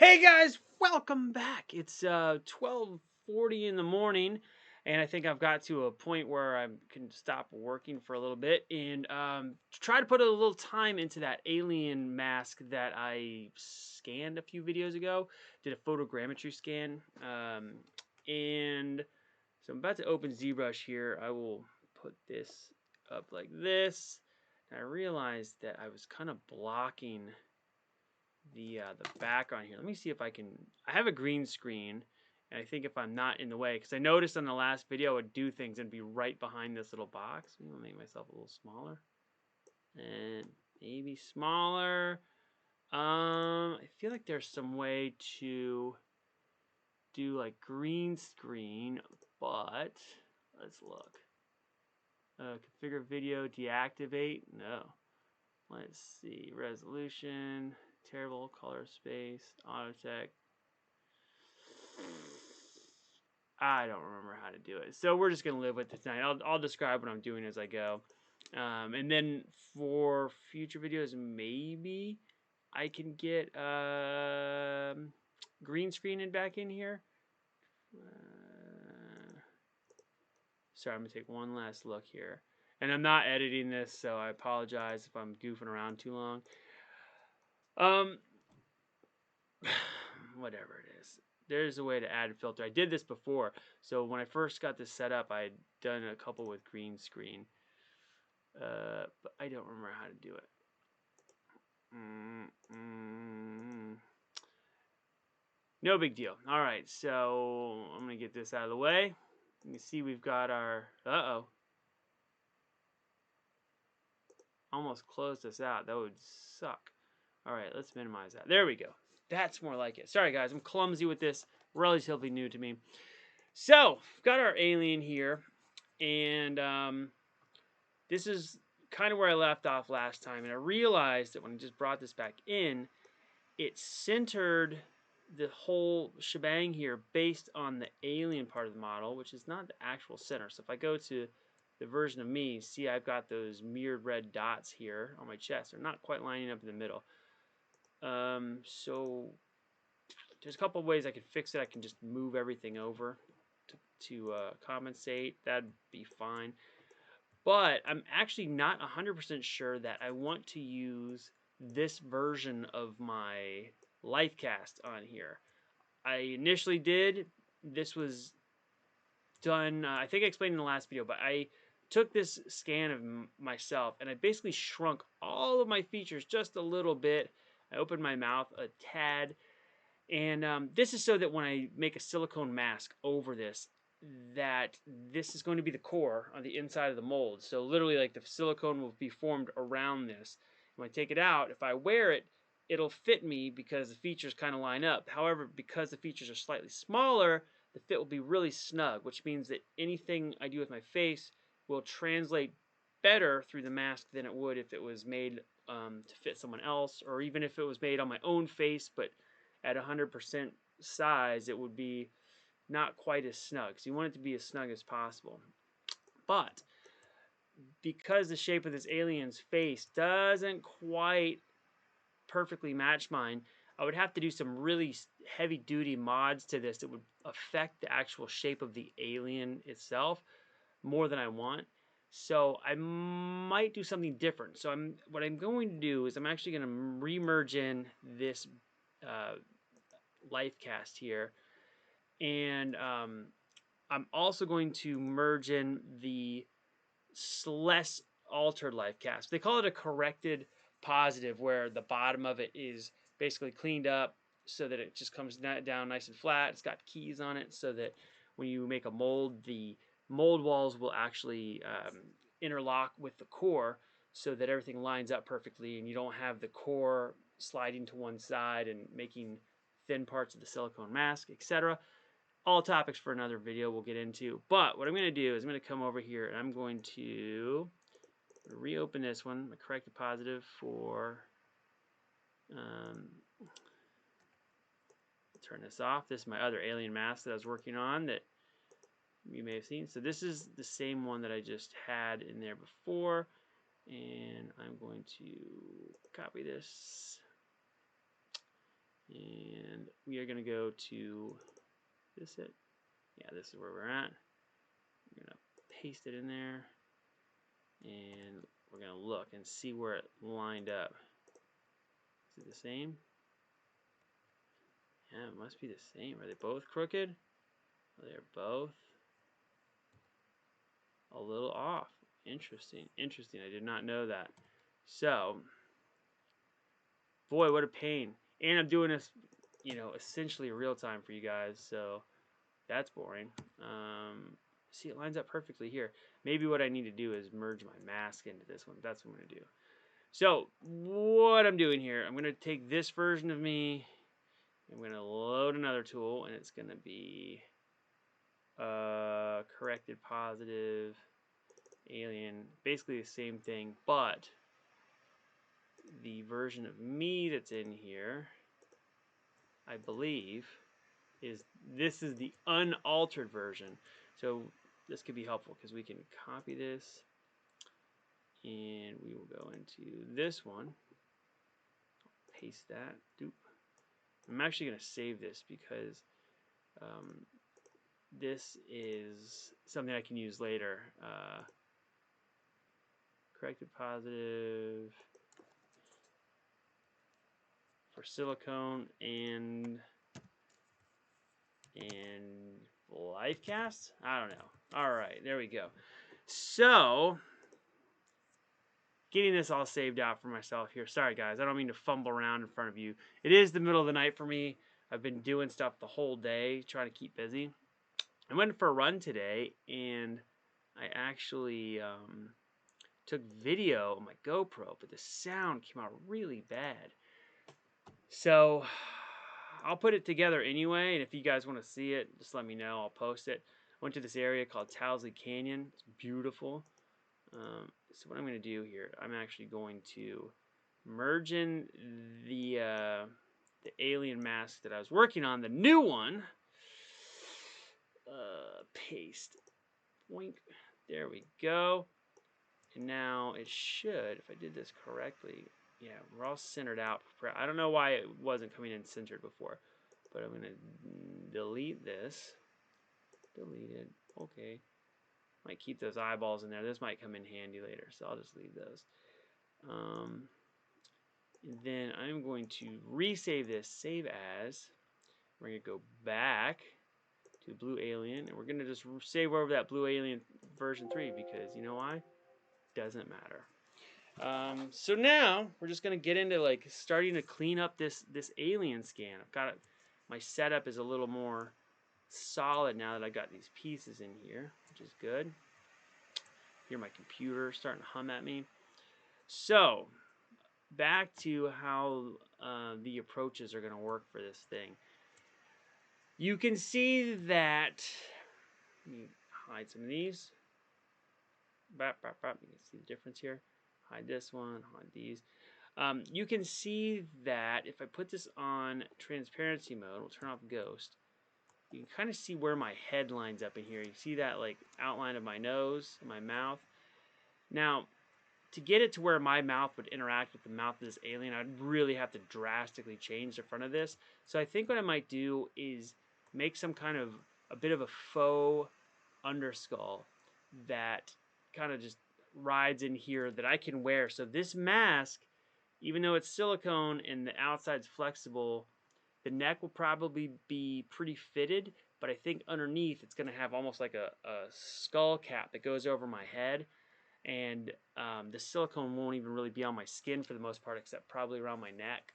Hey guys, welcome back. It's 12:40 in the morning, and I think I've got to a point where I can stop working for a little bit and try to put a little time into that alien mask that I scanned a few videos ago. Did a photogrammetry scan, and so I'm about to open Zbrush here. I will put this up like this. And I realized that I was kind of blocking the background here. Let me see if I can. I have a green screen, and I think if I'm not in the way, because I noticed on the last video I would do things and be right behind this little box. I'm gonna make myself a little smaller, and maybe smaller. I feel like there's some way to do like green screen, but let's look. Configure video, deactivate. No. Let's see. Resolution, terrible color space, auto tech. I don't remember how to do it, so we're just gonna live with it tonight. I'll describe what I'm doing as I go, and then for future videos, maybe I can get green screening back in here. Sorry, I'm gonna take one last look here, and I'm not editing this, so I apologize if I'm goofing around too long. Whatever it is, there's a way to add a filter. I did this before, so when I first got this set up, I had done a couple with green screen, but I don't remember how to do it. No big deal. All right, so I'm gonna get this out of the way. You can see we've got our almost closed this out. That would suck. All right, let's minimize that. There we go. That's more like it. Sorry guys, I'm clumsy with this. Relatively new to me. So, we've got our alien here, and this is kind of where I left off last time, and I realized that when I just brought this back in, it centered the whole shebang here based on the alien part of the model, which is not the actual center. So if I go to the version of me, see I've got those mirrored red dots here on my chest. They're not quite lining up in the middle. So there's a couple of ways I can fix it. I can just move everything over to compensate. That'd be fine. But I'm actually not 100% sure that I want to use this version of my life cast on here. I initially did. This was done, I think I explained in the last video, but I took this scan of myself and I basically shrunk all of my features just a little bit. I opened my mouth a tad, and this is so that when I make a silicone mask over this, that this is going to be the core on the inside of the mold. So literally, like, the silicone will be formed around this. When I take it out, if I wear it, it'll fit me because the features kind of line up. However, because the features are slightly smaller, the fit will be really snug, which means that anything I do with my face will translate better through the mask than it would if it was made to fit someone else, or even if it was made on my own face, but at 100% size, it would be not quite as snug. So you want it to be as snug as possible. But because the shape of this alien's face doesn't quite perfectly match mine, I would have to do some really heavy duty mods to this that would affect the actual shape of the alien itself more than I want. So I might do something different. So what I'm going to do is I'm actually going to remerge in this life cast here, and I'm also going to merge in the less altered life cast. They call it a corrected positive, where the bottom of it is basically cleaned up so that it just comes down nice and flat. It's got keys on it so that when you make a mold, the mold walls will actually interlock with the core so that everything lines up perfectly and you don't have the core sliding to one side and making thin parts of the silicone mask, etc. All topics for another video we'll get into. But what I'm going to do is I'm going to come over here and I'm going to reopen this one, the corrected positive for, turn this off. This is my other alien mask that I was working on that you may have seen. So this is the same one that I just had in there before. And I'm going to copy this and we are going to go to this it. Yeah, this is where we're at. We're going to paste it in there, and we're going to look and see where it lined up. Is it the same? Yeah, it must be the same. Are they both crooked? They're both a little off. Interesting. Interesting. I did not know that. So, boy, what a pain. And I'm doing this, you know, essentially real time for you guys. So, that's boring. See, it lines up perfectly here. Maybe what I need to do is merge my mask into this one. That's what I'm going to do. So, what I'm doing here, I'm going to take this version of me. I'm going to load another tool, and it's going to be corrected positive, alien, basically the same thing, but the version of me that's in here, I believe, this is the unaltered version. So this could be helpful because we can copy this and we will go into this one, paste that. Doop. I'm actually going to save this because this is something I can use later. Corrected positive for silicone and life cast? I don't know. All right, there we go. So, getting this all saved out for myself here. Sorry, guys. I don't mean to fumble around in front of you. It is the middle of the night for me. I've been doing stuff the whole day, trying to keep busy. I went for a run today, and I actually took video on my GoPro, but the sound came out really bad. So, I'll put it together anyway, and if you guys want to see it, just let me know. I'll post it. I went to this area called Towsley Canyon. It's beautiful. So what I'm going to do here, I'm actually going to merge in the alien mask that I was working on, the new one. Paste. Boink. There we go. And now it should, if I did this correctly, yeah, we're all centered out. I don't know why it wasn't coming in centered before, but I'm going to delete this. Delete it. Okay. Might keep those eyeballs in there. This might come in handy later, so I'll just leave those. And then I'm going to resave this. Save as. We're going to go back to Blue Alien, and we're going to just save over that Blue Alien version 3 because, you know why? Doesn't matter. So now we're just going to get into like starting to clean up this alien scan. I've got it. My setup is a little more solid now that I got these pieces in here, which is good. Hear my computer starting to hum at me. So back to how the approaches are going to work for this thing. You can see that. Let me hide some of these. You can see the difference here. Hide this one, hide these. You can see that if I put this on transparency mode, we'll turn off ghost. You can kind of see where my head lines up in here. You see that like outline of my nose, my mouth. Now, to get it to where my mouth would interact with the mouth of this alien, I'd really have to drastically change the front of this. So I think what I might do is make some kind of a bit of a faux underskull that kind of just rides in here that I can wear. So this mask, even though it's silicone and the outside's flexible, the neck will probably be pretty fitted, but I think underneath it's going to have almost like a skull cap that goes over my head. And the silicone won't even really be on my skin for the most part, except probably around my neck.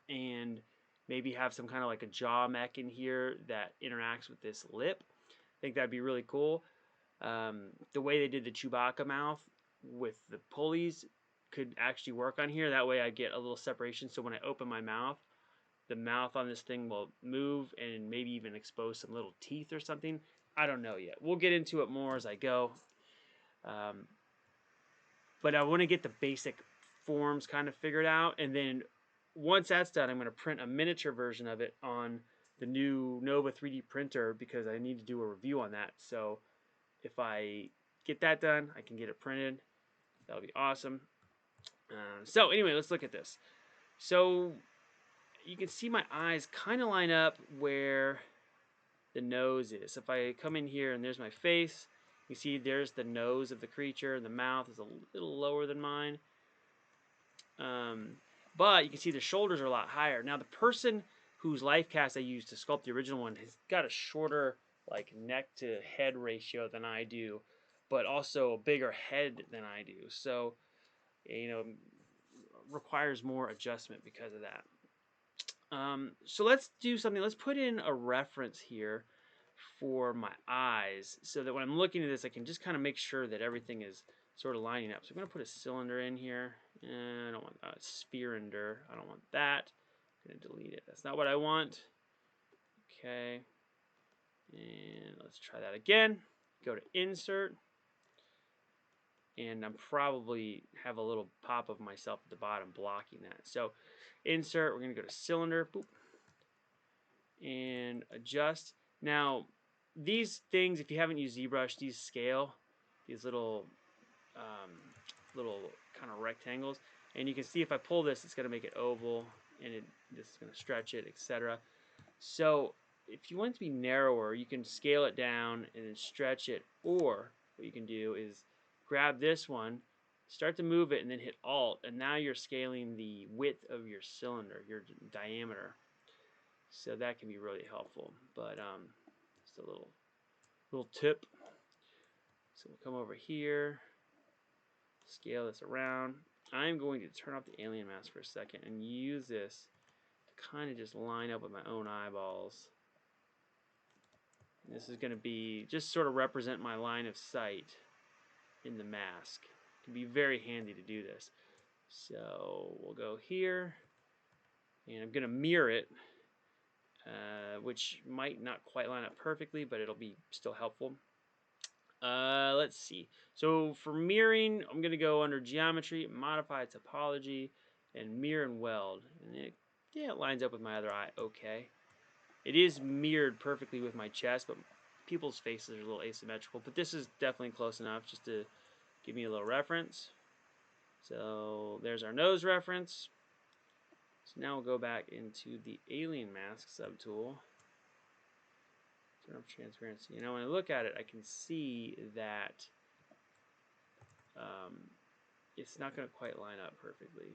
And maybe have some kind of like a jaw mech in here that interacts with this lip. I think that'd be really cool. The way they did the Chewbacca mouth with the pulleys could actually work on here. That way I get a little separation, so when I open my mouth, the mouth on this thing will move and maybe even expose some little teeth or something. I don't know yet. We'll get into it more as I go. But I want to get the basic forms kind of figured out, and then once that's done, I'm going to print a miniature version of it on the new Nova 3D printer because I need to do a review on that. So if I get that done, I can get it printed. That'll be awesome. So anyway, let's look at this. So you can see my eyes kind of line up where the nose is. So if I come in here and there's my face, you see there's the nose of the creature. The mouth is a little lower than mine. But you can see the shoulders are a lot higher. Now the person whose life cast I used to sculpt the original one has got a shorter like neck to head ratio than I do, but also a bigger head than I do. So, you know, requires more adjustment because of that. So let's do something. Let's put in a reference here for my eyes so that when I'm looking at this, I can just kind of make sure that everything is sort of lining up. So I'm going to put a cylinder in here. I don't want a sphere-ender. I don't want that. I'm going to delete it. That's not what I want. Okay. And let's try that again. Go to Insert. And I'm probably have a little pop of myself at the bottom blocking that. So Insert, we're going to go to Cylinder. Boop. And Adjust. Now, these things, if you haven't used ZBrush, these scale, these little kind of rectangles, and you can see if I pull this, it's going to make it oval, and this is going to stretch it, etc. So if you want it to be narrower, you can scale it down and then stretch it, or what you can do is grab this one, start to move it, and then hit Alt, and now you're scaling the width of your cylinder, your diameter. So that can be really helpful. But just a little tip. So we'll come over here, scale this around. I'm going to turn off the alien mask for a second and use this to kind of just line up with my own eyeballs. And this is going to be just sort of represent my line of sight in the mask. It can be very handy to do this. So we'll go here, and I'm going to mirror it, which might not quite line up perfectly, but it'll be still helpful. Let's see. So for mirroring, I'm going to go under Geometry, Modify Topology, and Mirror and Weld. And it lines up with my other eye. Okay. It is mirrored perfectly with my chest, but people's faces are a little asymmetrical. But this is definitely close enough just to give me a little reference. So there's our nose reference. So now we'll go back into the Alien Mask subtool. Turn off transparency. You know, when I look at it, I can see that it's not going to quite line up perfectly.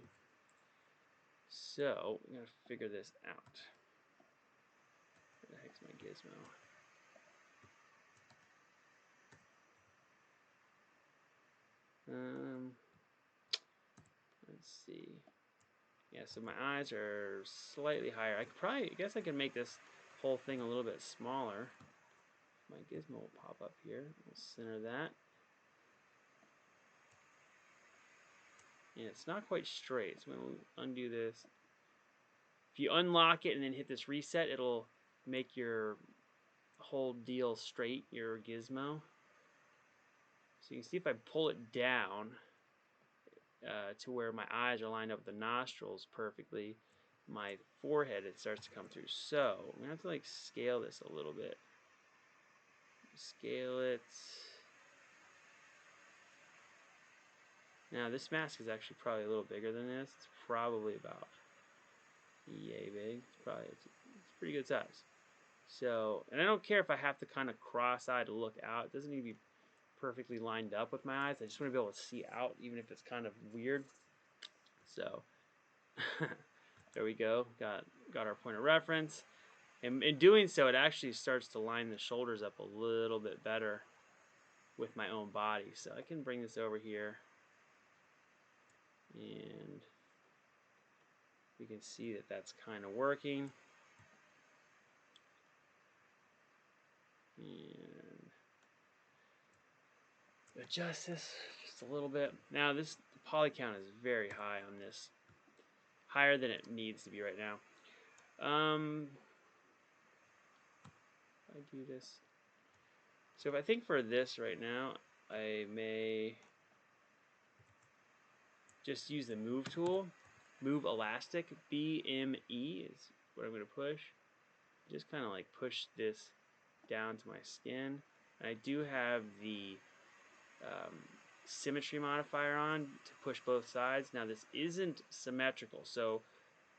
So I'm going to figure this out. Where the heck's my gizmo? Let's see. Yeah, so my eyes are slightly higher. I guess I can make this whole thing a little bit smaller. My gizmo will pop up here. We'll center that. And it's not quite straight, so we'll undo this. If you unlock it and then hit this reset, it'll make your whole deal straight, your gizmo. So you can see if I pull it down to where my eyes are lined up with the nostrils perfectly, my forehead, it starts to come through. So I'm going to have to like scale this a little bit. Scale it. Now this mask is actually probably a little bigger than this. It's probably about yay big. It's pretty good size. So, and I don't care if I have to kind of cross-eyed to look out. It doesn't need to be perfectly lined up with my eyes. I just want to be able to see out, even if it's kind of weird. So, there we go. Got our point of reference. And in doing so, it actually starts to line the shoulders up a little bit better with my own body. So I can bring this over here, and we can see that that's kind of working. And adjust this just a little bit. Now this poly count is very high on this, higher than it needs to be right now. If I do this, so if I think for this right now, I may just use the move tool, move elastic, BME is what I'm going to push. Just kind of like push this down to my skin. And I do have the Symmetry modifier on to push both sides. Now this isn't symmetrical, so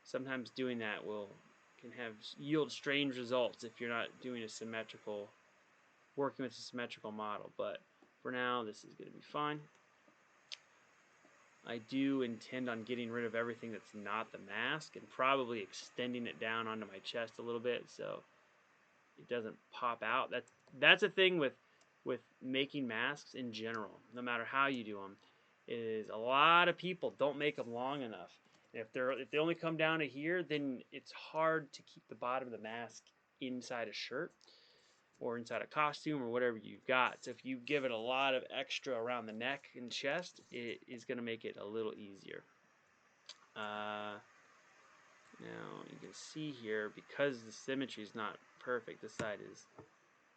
sometimes doing that can yield strange results if you're not doing working with a symmetrical model. But for now, this is going to be fine. I do intend on getting rid of everything that's not the mask and probably extending it down onto my chest a little bit so it doesn't pop out. That's a thing with making masks in general, no matter how you do them, is a lot of people don't make them long enough. And if they only come down to here, then it's hard to keep the bottom of the mask inside a shirt or inside a costume or whatever you've got. So if you give it a lot of extra around the neck and chest, it is going to make it a little easier. Now you can see here, because the symmetry is not perfect, this side is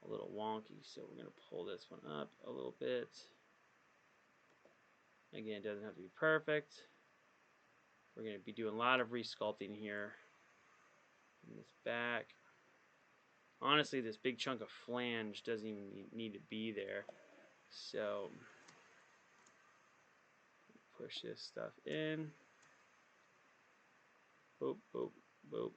a little wonky, so we're going to pull this one up a little bit. Again, it doesn't have to be perfect. We're going to be doing a lot of resculpting here in this back. Honestly, this big chunk of flange doesn't even need to be there. So, push this stuff in. Boop, boop, boop.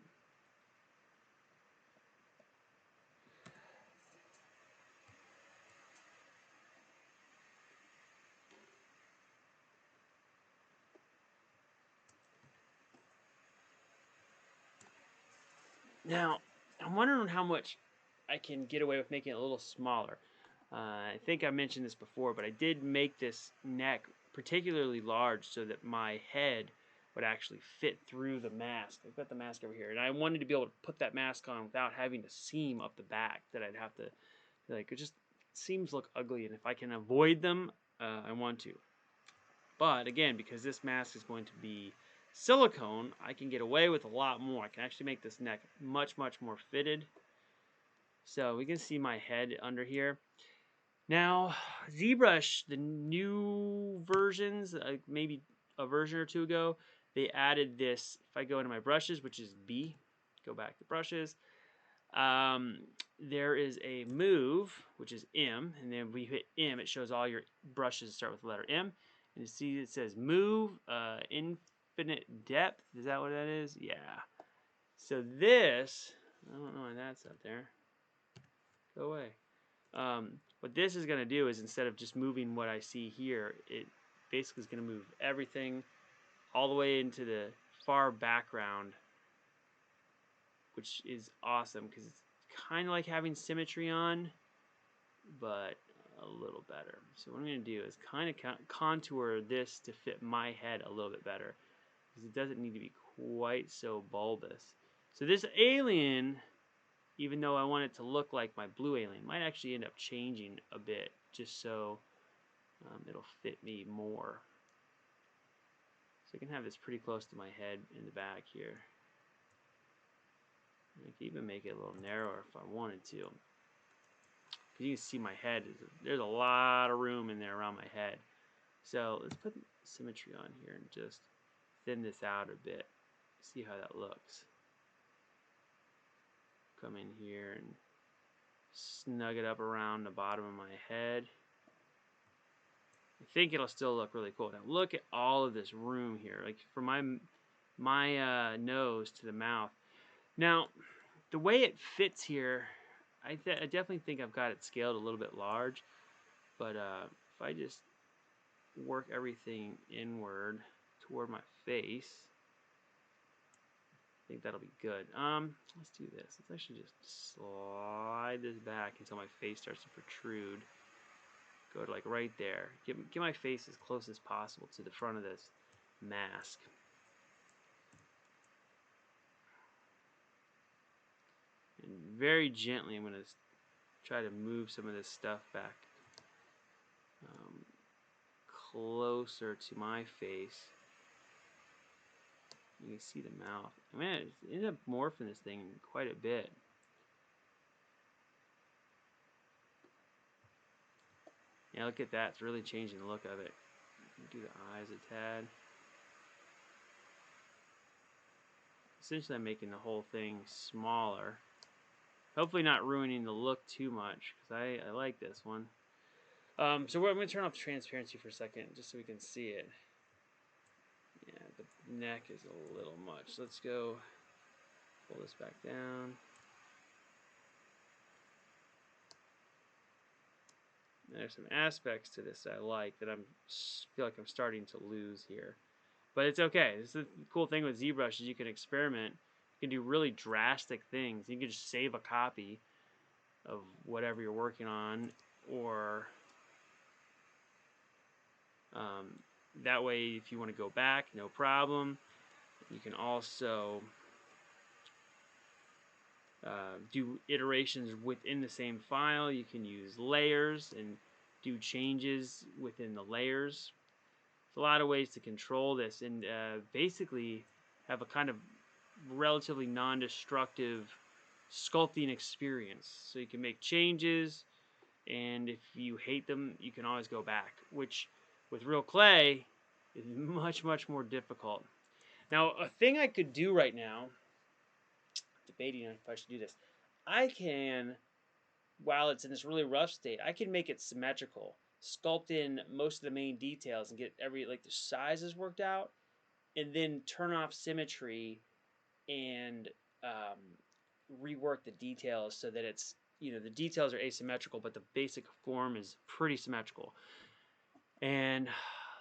Now, I'm wondering how much I can get away with making it a little smaller. I think I mentioned this before, but I did make this neck particularly large so that my head would actually fit through the mask. I've got the mask over here, and I wanted to be able to put that mask on without having to seam up the back that I'd have to, like, it just seems look ugly, and if I can avoid them, I want to. But again, because this mask is going to be silicone, I can get away with a lot more. I can actually make this neck much, much more fitted. So we can see my head under here. Now, Zbrush, the new versions, maybe a version or two ago, they added this. If I go into my brushes, which is B, go back to brushes, there is a move, which is M, and then we hit M, it shows all your brushes start with the letter M. And you see it says move, infinite depth. Is that what that is? Yeah. So this, I don't know why that's up there. Go away. What this is going to do is, instead of just moving what I see here, it basically is going to move everything all the way into the far background, which is awesome because it's kind of like having symmetry on, but a little better. So what I'm going to do is kind of contour this to fit my head a little bit better, because it doesn't need to be quite so bulbous. So this alien, even though I want it to look like my blue alien, might actually end up changing a bit just so it'll fit me more. So I can have this pretty close to my head in the back here. I can even make it a little narrower if I wanted to. Because you can see my head, there's a lot of room in there around my head. So let's put symmetry on here and just thin this out a bit. See how that looks. Come in here and snug it up around the bottom of my head. I think it'll still look really cool. Now look at all of this room here, like from my nose to the mouth. Now, the way it fits here, I definitely think I've got it scaled a little bit large. But if I just work everything inward toward my face, I think that'll be good. Let's do this. Let's actually just slide this back until my face starts to protrude. Go to like right there. Get my face as close as possible to the front of this mask. And very gently, I'm going to try to move some of this stuff back closer to my face. You can see the mouth. I mean, it ended up morphing this thing quite a bit. Yeah, look at that. It's really changing the look of it. Do the eyes a tad. Essentially, I'm making the whole thing smaller. Hopefully not ruining the look too much, because I like this one. So I'm going to turn off the transparency for a second, just so we can see it. Yeah, neck is a little much. Let's go pull this back down. There's some aspects to this that I like that I feel like I'm starting to lose here. But it's okay. This is the cool thing with ZBrush is you can experiment. You can do really drastic things. You can just save a copy of whatever you're working on, or that way if you want to go back, no problem. You can also do iterations within the same file. You can use layers and do changes within the layers. There's a lot of ways to control this and basically have a kind of relatively non-destructive sculpting experience. So you can make changes, and if you hate them, you can always go back, which with real clay is much, much more difficult. Now, a thing I could do right now, debating if I should do this, I can, while it's in this really rough state, I can make it symmetrical, sculpt in most of the main details and get the sizes worked out, and then turn off symmetry and rework the details so that it's, the details are asymmetrical, but the basic form is pretty symmetrical. And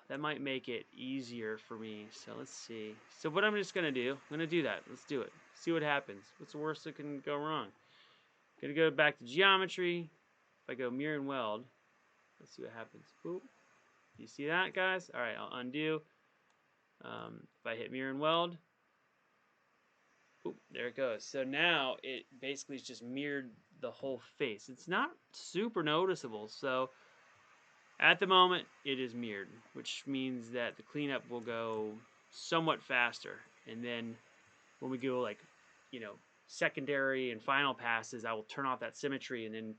that might make it easier for me. So let's see. So what I'm just going to do, I'm going to do that. Let's do it. See what happens. What's the worst that can go wrong? I'm going to go back to geometry. If I go mirror and weld, let's see what happens. Boop. You see that, guys? All right, I'll undo. If I hit mirror and weld, boop, there it goes. So now it basically is just mirrored the whole face. It's not super noticeable. So at the moment, it is mirrored, which means that the cleanup will go somewhat faster. And then when we go secondary and final passes, I will turn off that symmetry and then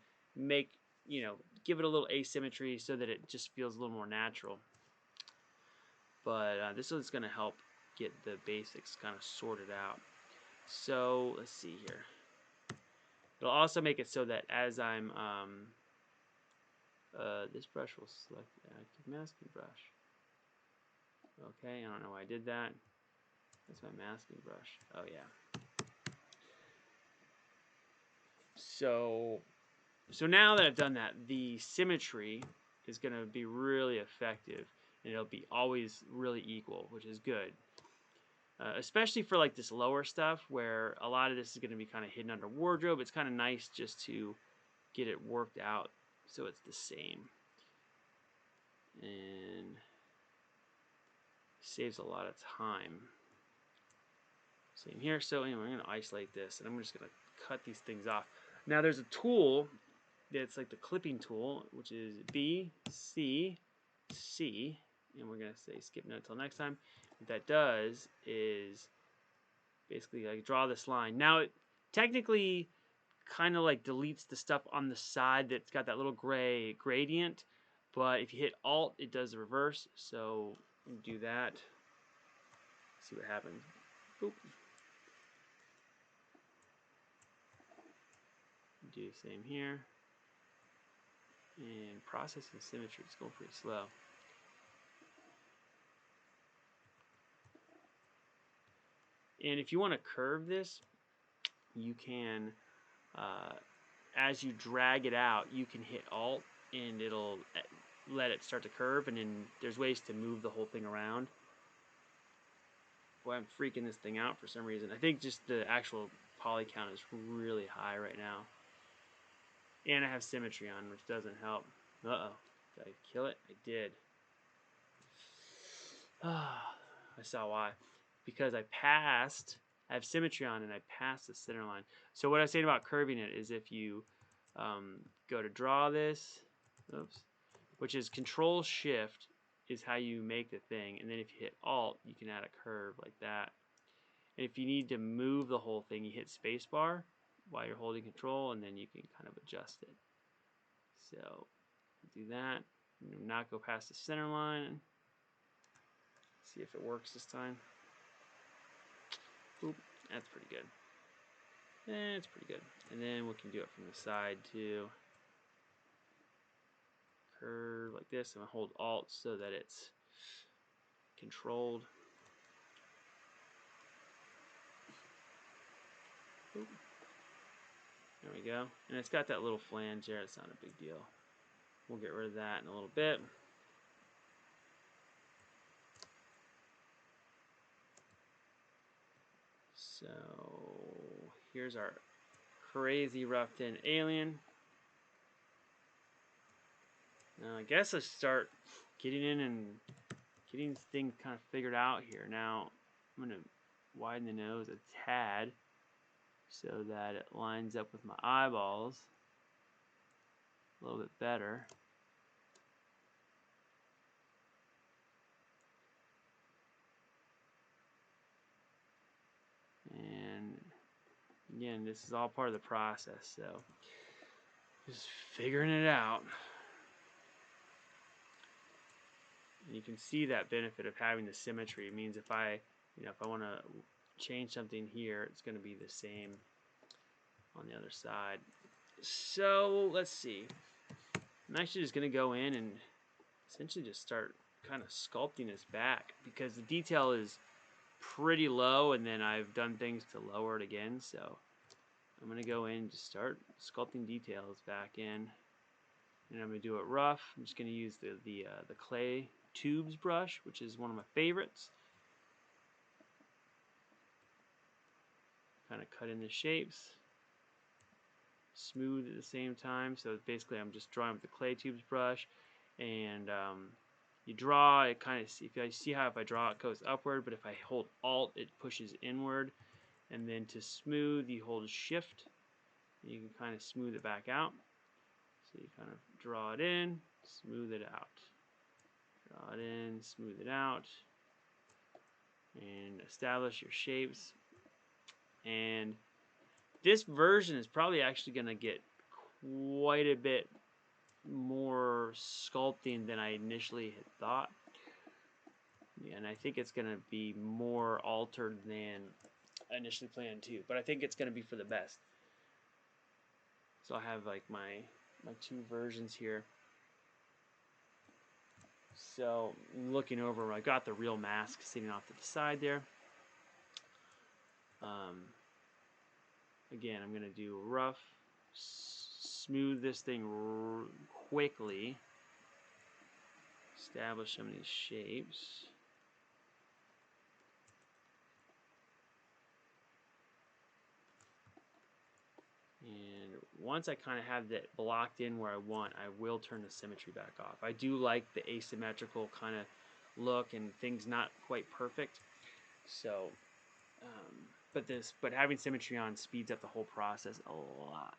give it a little asymmetry so that it just feels a little more natural. But this is going to help get the basics kind of sorted out. So let's see here. It'll also make it so that as I'm this brush will select the active masking brush. Okay, I don't know why I did that. That's my masking brush. Oh yeah. So now that I've done that, the symmetry is going to be really effective, and it'll be always really equal, which is good. Especially for like this lower stuff where a lot of this is going to be kind of hidden under wardrobe. It's kind of nice just to get it worked out so it's the same. And saves a lot of time. Same here. So anyway, I'm going to isolate this, and I'm just going to cut these things off. Now there's a tool that's like the clipping tool, which is B, C, C, and we're going to say skip note until next time. What that does is basically like draw this line. Now it technically kind of like deletes the stuff on the side that's got that little gray gradient, but if you hit Alt, it does the reverse. So do that. See what happens. Boop. Do the same here. And processing symmetry is going pretty slow. And if you want to curve this, you can, as you drag it out, you can hit Alt and it'll let it start to curve, and then there's ways to move the whole thing around. Boy, I'm freaking this thing out for some reason. I think just the actual poly count is really high right now. And I have symmetry on, which doesn't help. Uh-oh. Did I kill it? I did. I saw why. Because I have symmetry on and I passed the center line. So what I was saying about curving it is if you go to draw this, oops, which is Control-Shift is how you make the thing. And then if you hit Alt, you can add a curve like that. And if you need to move the whole thing, you hit Spacebar while you're holding Control, and then you can kind of adjust it. So do that. Not go past the center line. See if it works this time. Oop, that's pretty good. That's pretty good. And then we can do it from the side too. Curve like this, and hold Alt so that it's controlled. Oop. There we go. And it's got that little flange there. It's not a big deal. We'll get rid of that in a little bit. So here's our crazy roughed in alien. Now I guess let's start getting in and getting things kind of figured out here. Now I'm going to widen the nose a tad so that it lines up with my eyeballs a little bit better. And again, this is all part of the process, so just figuring it out. And you can see that benefit of having the symmetry. It means if I want to change something here, it's going to be the same on the other side. So let's see. I'm actually just going to go in and essentially just start kind of sculpting this back because the detail is pretty low, and then I've done things to lower it again. So I'm going to go in and just start sculpting details back in, and I'm going to do it rough. I'm just going to use the clay tubes brush, which is one of my favorites. Kind of cut in the shapes, smooth at the same time. So basically I'm just drawing with the clay tubes brush, and you draw it kind of, if I see how if I draw it goes upward, but if I hold Alt it pushes inward, and then to smooth you hold Shift and you can kind of smooth it back out. So you kind of draw it in, smooth it out, draw it in, smooth it out, and establish your shapes. And this version is probably actually going to get quite a bit more sculpting than I initially had thought. Yeah, and I think it's going to be more altered than I initially planned too. But I think it's going to be for the best. So I have like my two versions here. So looking over, I got the real mask sitting off to the side there. Again, I'm going to do rough, smooth this thing quickly, establish some of these shapes. And once I kind of have that blocked in where I want, I will turn the symmetry back off. I do like the asymmetrical kind of look and things not quite perfect. So, but having symmetry on speeds up the whole process a lot.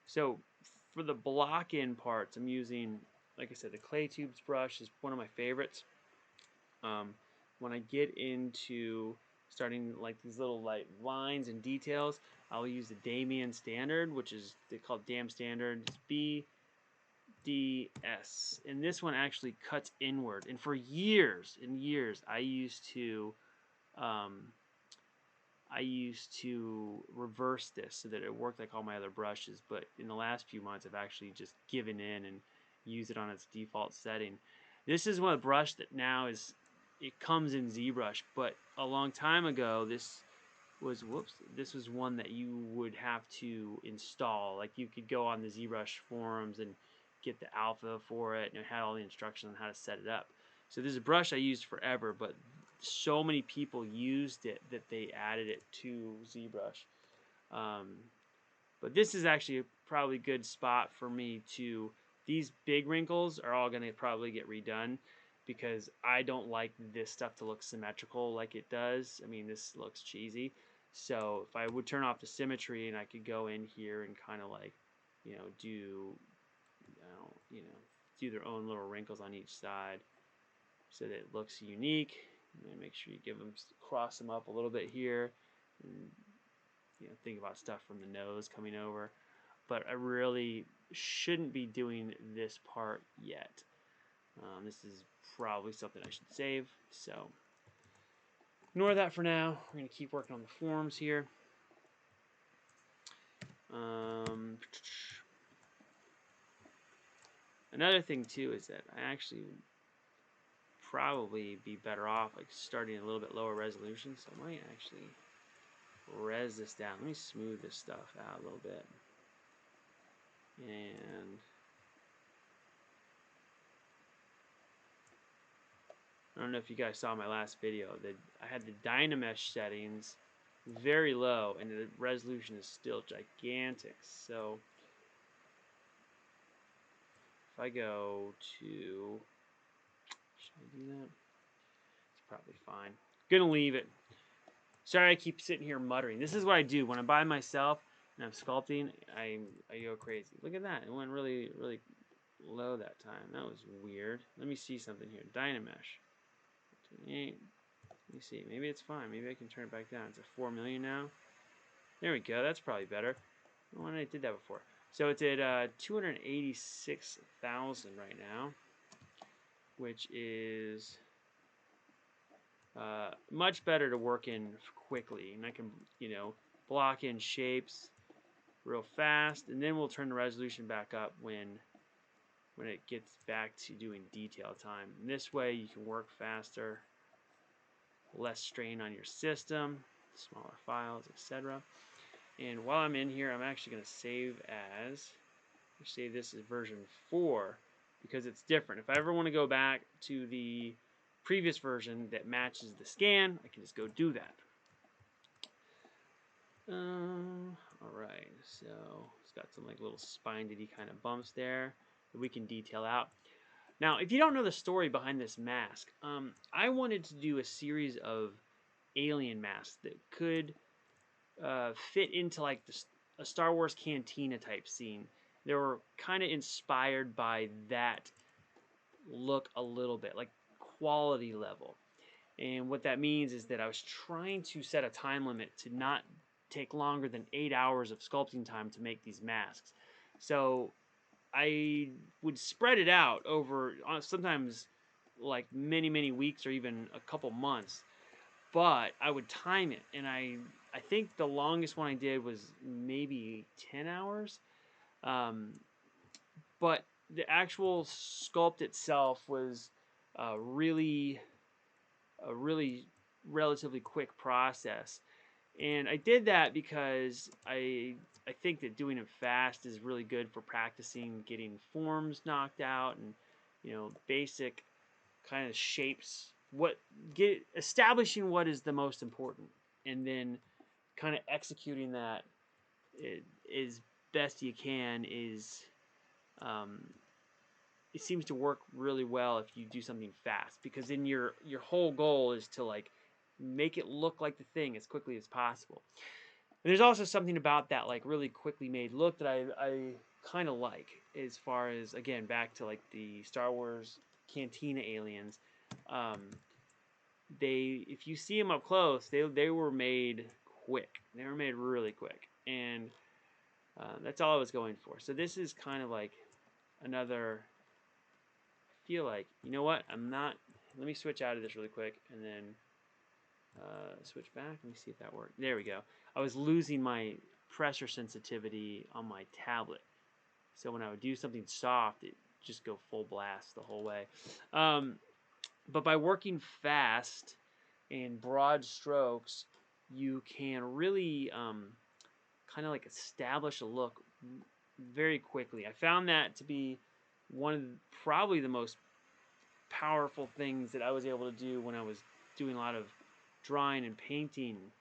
So for the block in parts, I'm using, like I said, the clay tubes brush is one of my favorites. When I get into starting like these little like lines and details, I'll use the Dynamesh standard, which is they call it Dam standard. It's BDS, and this one actually cuts inward. And for years and years, I used to reverse this so that it worked like all my other brushes. But in the last few months, I've actually just given in and used it on its default setting. This is one of the brush that now is. It comes in Zbrush, but a long time ago, this was one that you would have to install. Like you could go on the Zbrush forums and get the alpha for it, and it had all the instructions on how to set it up. So this is a brush I used forever, but so many people used it that they added it to Zbrush. But this is actually probably a good spot for me to. These big wrinkles are all going to probably get redone, because I don't like this stuff to look symmetrical like it does. I mean, this looks cheesy. So if I would turn off the symmetry and I could go in here and kind of like, do their own little wrinkles on each side so that it looks unique. And make sure you cross them up a little bit here, and think about stuff from the nose coming over. But I really shouldn't be doing this part yet. This is probably something I should save, so ignore that for now. We're going to keep working on the forms here. Another thing too is that I actually probably be better off like starting a little bit lower resolution. So I might actually res this down. Let me smooth this stuff out a little bit. And I don't know if you guys saw my last video that I had the Dynamesh settings very low and the resolution is still gigantic. So if I go to, should I do that? It's probably fine. Gonna leave it. Sorry I keep sitting here muttering. This is what I do when I'm by myself and I'm sculpting. I go crazy. Look at that. It went really, really low that time. That was weird. Let me see something here. Dynamesh. 28. Let me see. Maybe it's fine. Maybe I can turn it back down. It's at 4 million now. There we go. That's probably better. When I did that before. So it's at 286,000 right now, which is much better to work in quickly. And I can, you know, block in shapes real fast, and then we'll turn the resolution back up when it gets back to doing detail time. And this way you can work faster, less strain on your system, smaller files, etc. And while I'm in here, I'm actually going to save this as version 4 because it's different. If I ever want to go back to the previous version that matches the scan, I can just go do that. Alright, so it's got some like little spiny kind of bumps there that we can detail out. Now, if you don't know the story behind this mask, I wanted to do a series of alien masks that could fit into like a Star Wars cantina type scene. They were kind of inspired by that look a little bit, like quality level. And what that means is that I was trying to set a time limit to not take longer than 8 hours of sculpting time to make these masks. So I would spread it out over sometimes like many weeks or even a couple months, but I would time it, and I think the longest one I did was maybe 10 hours, but the actual sculpt itself was a really relatively quick process. And I did that because I think that doing it fast is really good for practicing getting forms knocked out and, you know, basic kind of shapes, establishing what is the most important, and then kind of executing that as best you can is it seems to work really well if you do something fast, because then your whole goal is to like make it look like the thing as quickly as possible. And there's also something about that like really quickly made look that I kind of like, as far as, again, back to like the Star Wars cantina aliens. If you see them up close, they were made quick. They were made really quick, and that's all I was going for. So this is kind of like another. I feel like, you know what? Let me switch out of this really quick, and then switch back. Let me see if that worked. There we go. I was losing my pressure sensitivity on my tablet, so when I would do something soft, it just go full blast the whole way. But by working fast and broad strokes, you can really kind of like establish a look very quickly. I found that to be one of probably the most powerful things that I was able to do when I was doing a lot of drawing and painting,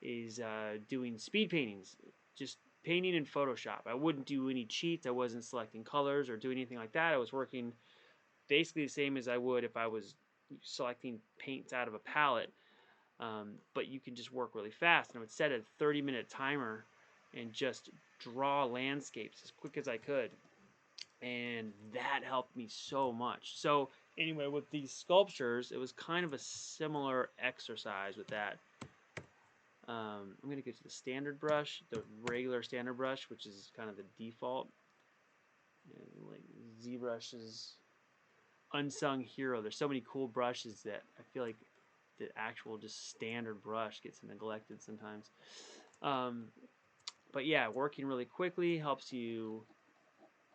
is doing speed paintings, just painting in Photoshop. I wouldn't do any cheats. I wasn't selecting colors or doing anything like that. I was working basically the same as I would if I was selecting paints out of a palette, but you can just work really fast. And I would set a 30-minute timer and just draw landscapes as quick as I could, and that helped me so much. So anyway, with these sculptures, it was kind of a similar exercise with that. I'm going to go to the standard brush, the regular standard brush, which is kind of the default. And like Zbrush's unsung hero. There's so many cool brushes that I feel like the actual just standard brush gets neglected sometimes. But yeah, working really quickly helps you,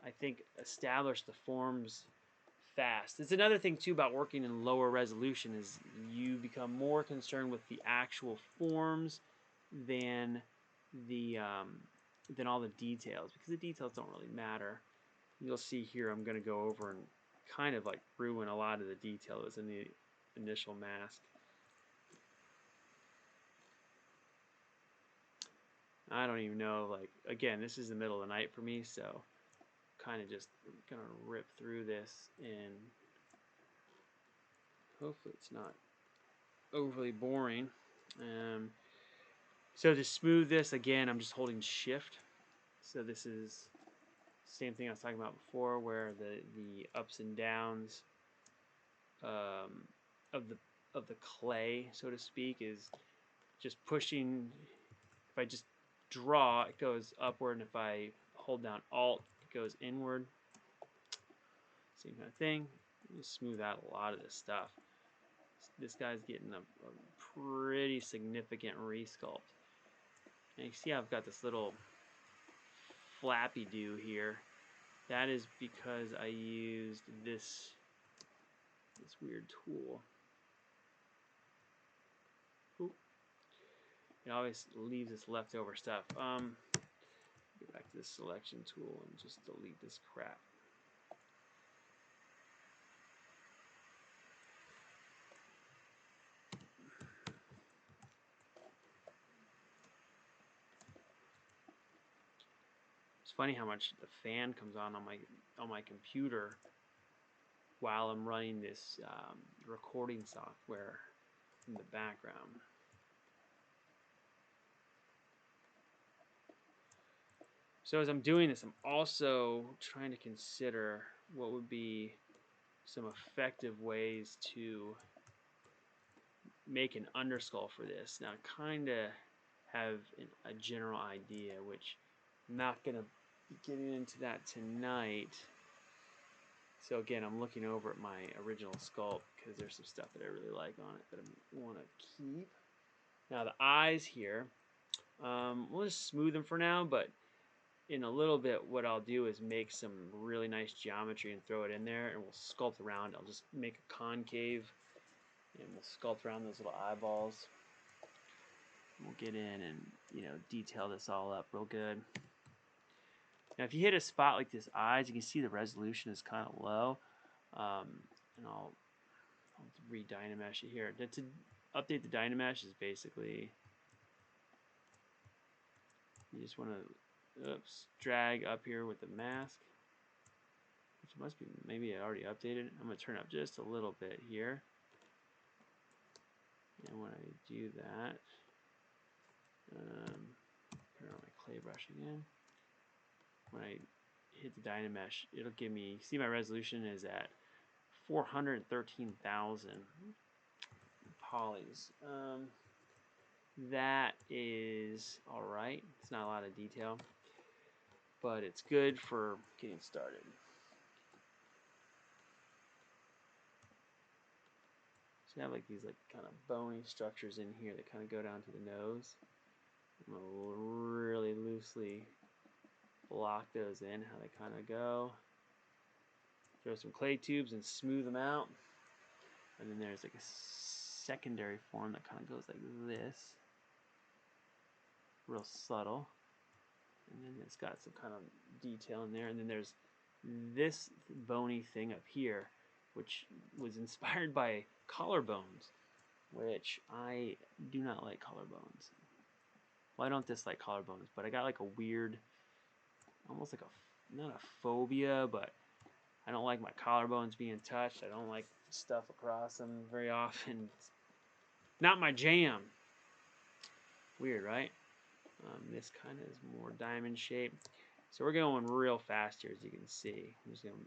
I think, establish the forms fast. It's another thing too about working in lower resolution is you become more concerned with the actual forms than the than all the details, because the details don't really matter. You'll see here I'm going to go over and kind of like ruin a lot of the detail that was in the initial mask. I don't even know, like, again, this is the middle of the night for me, so kind of just gonna rip through this, and hopefully it's not overly boring. So to smooth this, again, I'm just holding shift. So this is same thing I was talking about before, where the ups and downs of the clay, so to speak, is just pushing. If I just draw, it goes upward, and if I hold down Alt, it goes inward. Same kind of thing. You smooth out a lot of this stuff. This guy's getting a pretty significant resculpt. And you see I've got this little flappy do here. That is because I used this weird tool. Oop. It always leaves this leftover stuff. Get back to this selection tool and just delete this crap. It's funny how much the fan comes on my computer while I'm running this recording software in the background. So as I'm doing this, I'm also trying to consider what would be some effective ways to make an underskull for this. Now, I kind of have a general idea, which I'm not going to be getting into that tonight. So again, I'm looking over at my original sculpt because there's some stuff that I really like on it that I want to keep. Now the eyes here, we'll just smooth them for now, but in a little bit what I'll do is make some really nice geometry and throw it in there, and we'll sculpt around. I'll just make a concave and we'll sculpt around those little eyeballs. We'll get in and, you know, detail this all up real good. Now if you hit a spot like this eyes, you can see the resolution is kind of low, and I'll re-Dynamesh it here. To update the Dynamesh is basically you just want to drag up here with the mask, which must be, maybe I already updated. I'm going to turn up just a little bit here, and when I do that, turn on my clay brush again. When I hit the Dynamesh, it'll give me, see my resolution is at 413,000 polys. That is alright. It's not a lot of detail, but it's good for getting started. So you have like these like kind of bony structures in here that kind of go down to the nose. I'm going to really loosely block those in, how they kind of go. Throw some clay tubes and smooth them out. And then there's like a secondary form that kind of goes like this. Real subtle. And then it's got some kind of detail in there. And then there's this bony thing up here, which was inspired by collarbones, which I do not like collarbones. Well, I don't dislike collarbones, but I got like a weird, almost like a, not a phobia, but I don't like my collarbones being touched. I don't like stuff across them very often. It's not my jam. Weird, right? This kind of is more diamond shaped. So we're going real fast here, as you can see. I'm just going to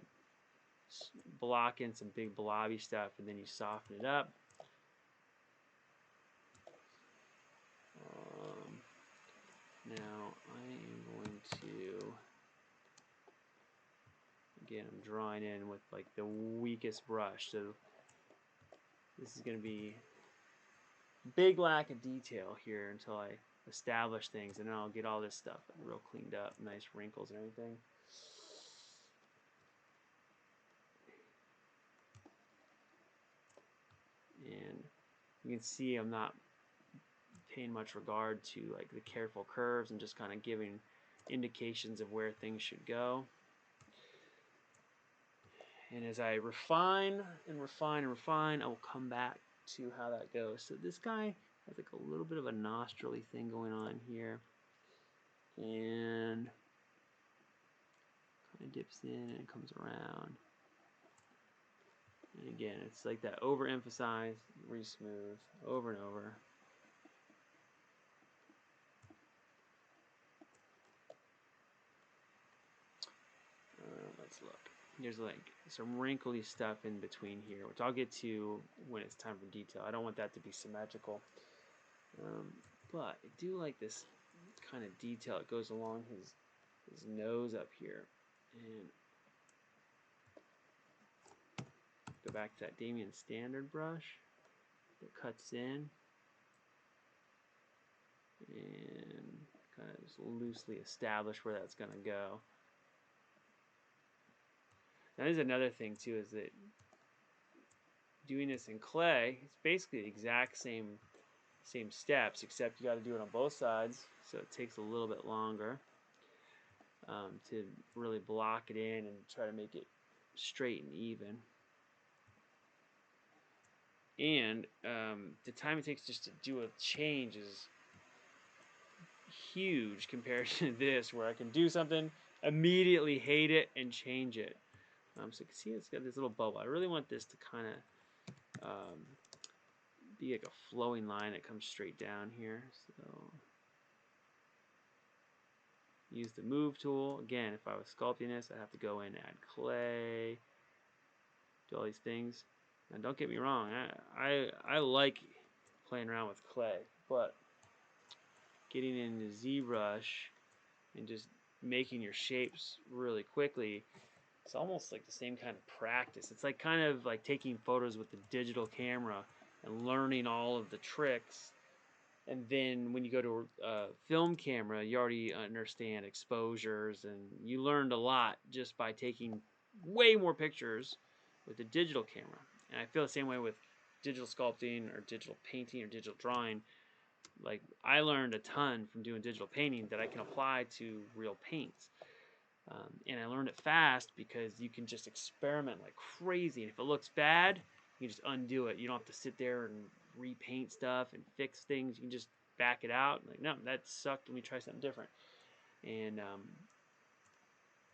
block in some big blobby stuff, and then you soften it up. Now I am going to, again, I'm drawing in with like the weakest brush, so this is going to be big lack of detail here until I establish things, and then I'll get all this stuff real cleaned up, nice wrinkles and everything. You can see I'm not paying much regard to like the careful curves and just kind of giving indications of where things should go. And as I refine and refine and refine, I will come back to how that goes. So this guy has like a little bit of a nostril-y thing going on here. And kind of dips in and comes around. And again, it's like that overemphasize, re-smooth, over and over. Let's look. There's like some wrinkly stuff in between here, which I'll get to when it's time for detail. I don't want that to be symmetrical. But I do like this kind of detail. It goes along his nose up here. And go back to that Damien standard brush that cuts in. And kind of just loosely establish where that's going to go. Now there's another thing too, is that doing this in clay, it's basically the exact same steps, except you got to do it on both sides, so it takes a little bit longer to really block it in and try to make it straight and even. And the time it takes just to do a change is huge compared to this, where I can do something, immediately hate it, and change it. So you can see it's got this little bubble. I really want this to kind of be like a flowing line that comes straight down here. So use the move tool. Again, if I was sculpting this, I'd have to go in and add clay, do all these things. And don't get me wrong, I like playing around with clay, but getting into Zbrush and just making your shapes really quickly, it's almost like the same kind of practice. It's like kind of like taking photos with the digital camera and learning all of the tricks. And then when you go to a film camera, you already understand exposures, and you learned a lot just by taking way more pictures with the digital camera. And I feel the same way with digital sculpting or digital painting or digital drawing. Like, I learned a ton from doing digital painting that I can apply to real paints. And I learned it fast because you can just experiment like crazy. And if it looks bad, you can just undo it. You don't have to sit there and repaint stuff and fix things. You can just back it out. Like, no, that sucked. Let me try something different. And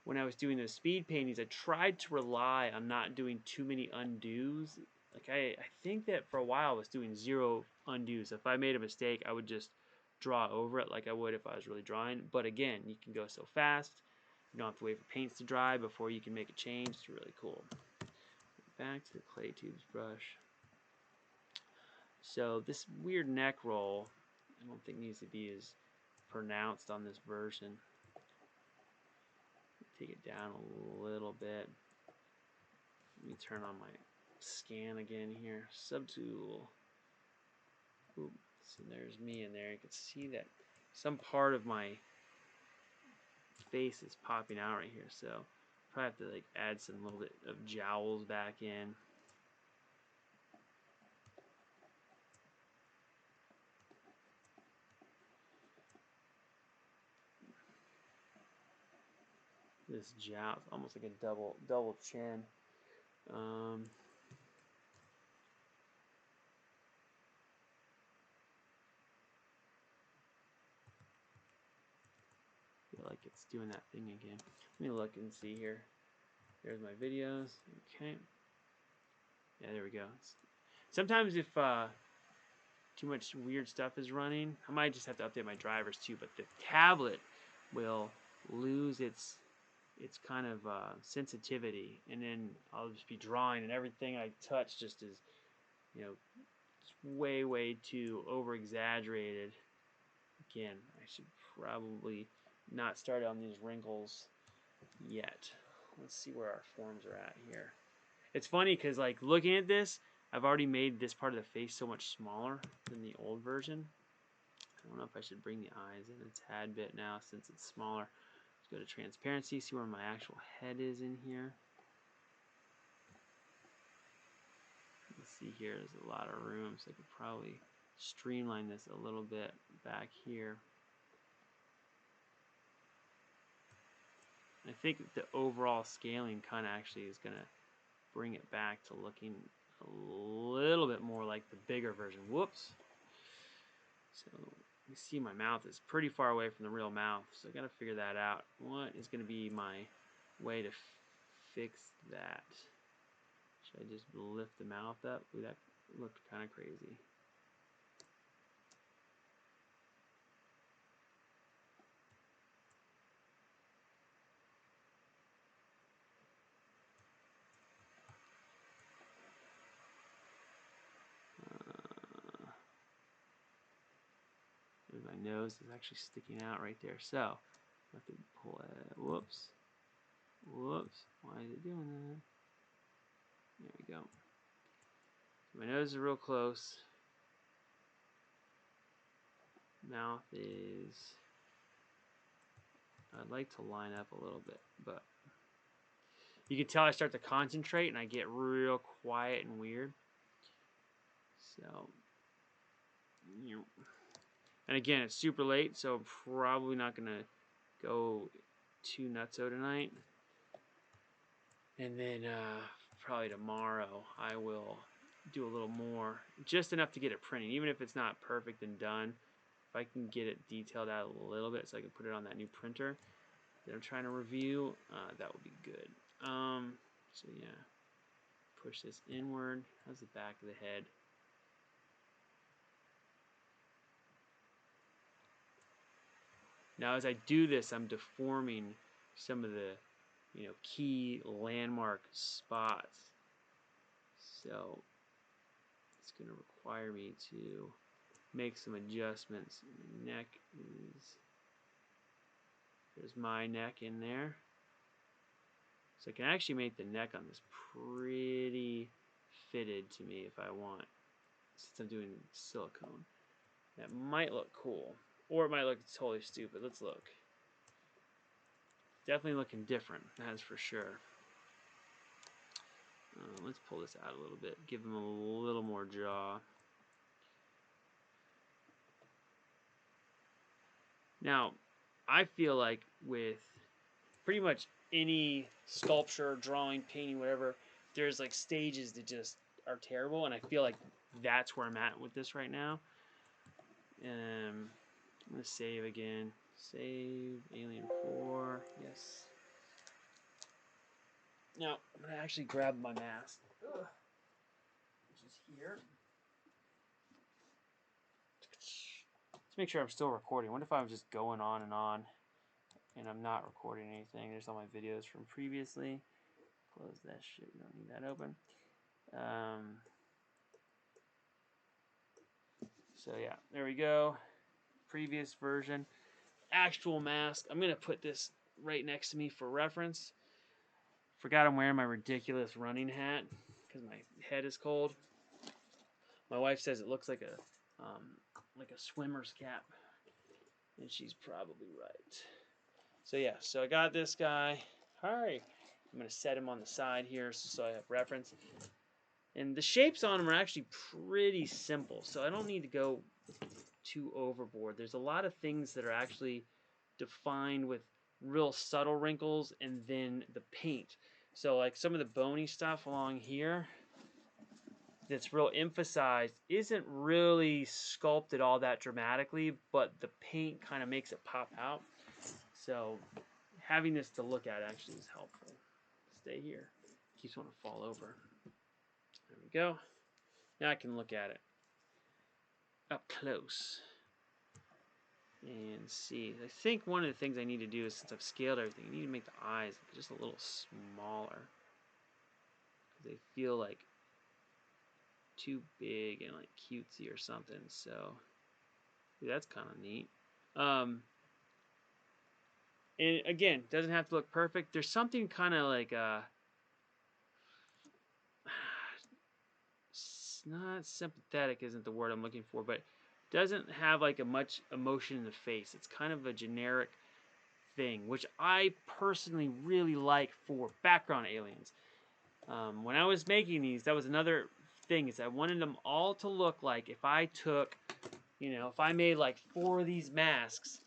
when I was doing those speed paintings, I tried to rely on not doing too many undos. Like, I think that for a while I was doing 0 undos. If I made a mistake, I would just draw over it like I would if I was really drawing. But again, you can go so fast. You don't have to wait for paints to dry before you can make a change. It's really cool. Back to the clay tubes brush. So this weird neck roll, I don't think needs to be as pronounced on this version. Take it down a little bit. Let me turn on my scan again here. Subtool. Ooh, so there's me in there. You can see that some part of my face is popping out right here, so probably have to like add some little bit of jowls back in. This jowl, almost like a double chin. Feel like it's doing that thing again. Let me look and see here. There's my videos. Okay. Yeah, there we go. Sometimes if too much weird stuff is running, I might just have to update my drivers too, but the tablet will lose its kind of sensitivity, and then I'll just be drawing and everything I touch just is, you know, way too over exaggerated. Again, I should probably not start on these wrinkles yet. Let's see where our forms are at here. It's funny because, like, looking at this, I've already made this part of the face so much smaller than the old version. I don't know if I should bring the eyes in a tad bit now since it's smaller. Let's go to transparency, see where my actual head is in here. Let's see here, there's a lot of room, so I could probably streamline this a little bit back here. I think the overall scaling kind of actually is going to bring it back to looking a little bit more like the bigger version. Whoops. So you see my mouth is pretty far away from the real mouth, so I got to figure that out. What is going to be my way to fix that? Should I just lift the mouth up? Ooh, that looked kind of crazy. My nose is actually sticking out right there, so I have to pull it. Whoops. Whoops. Why is it doing that? There we go. My nose is real close. Mouth is... I'd like to line up a little bit, but you can tell I start to concentrate and I get real quiet and weird. So, and again, it's super late, so I'm probably not going to go too nutso tonight. And then probably tomorrow I will do a little more, just enough to get it printing, even if it's not perfect and done. If I can get it detailed out a little bit so I can put it on that new printer that I'm trying to review, that would be good. So yeah, push this inward. How's the back of the head? Now as I do this, I'm deforming some of the, key landmark spots. So it's going to require me to make some adjustments. Neck is, there's my neck in there. So I can actually make the neck on this pretty fitted to me if I want, since I'm doing silicone. That might look cool, or it might look totally stupid. Let's look. Definitely looking different, that's for sure. Let's pull this out a little bit, give him a little more jaw. Now, I feel like with pretty much any sculpture, drawing, painting, whatever, there's like stages that just are terrible, and I feel like that's where I'm at with this right now. I'm going to save again. Save Alien 4. Yes. Now, I'm going to actually grab my mask, which is here. Let's make sure I'm still recording. What if I'm just going on and I'm not recording anything? There's all my videos from previously. Close that shit. We don't need that open. So yeah, there we go. Previous version. Actual mask. I'm going to put this right next to me for reference. Forgot I'm wearing my ridiculous running hat because my head is cold. My wife says it looks like a swimmer's cap, and she's probably right. So yeah, so I got this guy. Hi. I'm going to set him on the side here so I have reference. And the shapes on them are actually pretty simple, so I don't need to go too overboard. There's a lot of things that are actually defined with real subtle wrinkles and then the paint. So like some of the bony stuff along here that's real emphasized isn't really sculpted all that dramatically, but the paint kind of makes it pop out. So having this to look at actually is helpful. Stay here. Keeps wanting to fall over. There we go. Now I can look at it up close and see. I think one of the things I need to do is, since I've scaled everything, I need to make the eyes just a little smaller because they feel like too big and like cutesy or something. So that's kind of neat. And again, doesn't have to look perfect. There's something kind of like not sympathetic isn't the word I'm looking for, but doesn't have like a much emotion in the face. It's kind of a generic thing, which I personally really like for background aliens. When I was making these, that was another thing is I wanted them all to look like if I took, if I made like 4 of these masks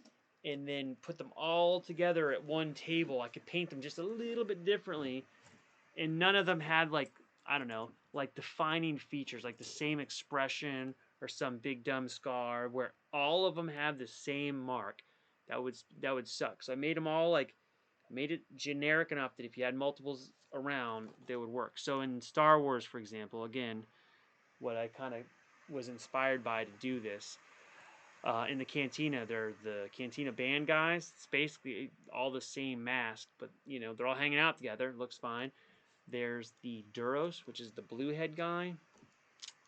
and then put them all together at one table, I could paint them just a little bit differently, and none of them had like, I don't know, like defining features, like the same expression or some big dumb scar where all of them have the same mark. That would suck. So I made them all like, made it generic enough that if you had multiples around, they would work. So in Star Wars, for example, again, what I kind of was inspired by to do this, in the cantina, they're the cantina band guys. It's basically all the same mask, but they're all hanging out together. Looks fine. There's the Duros, which is the blue head guy.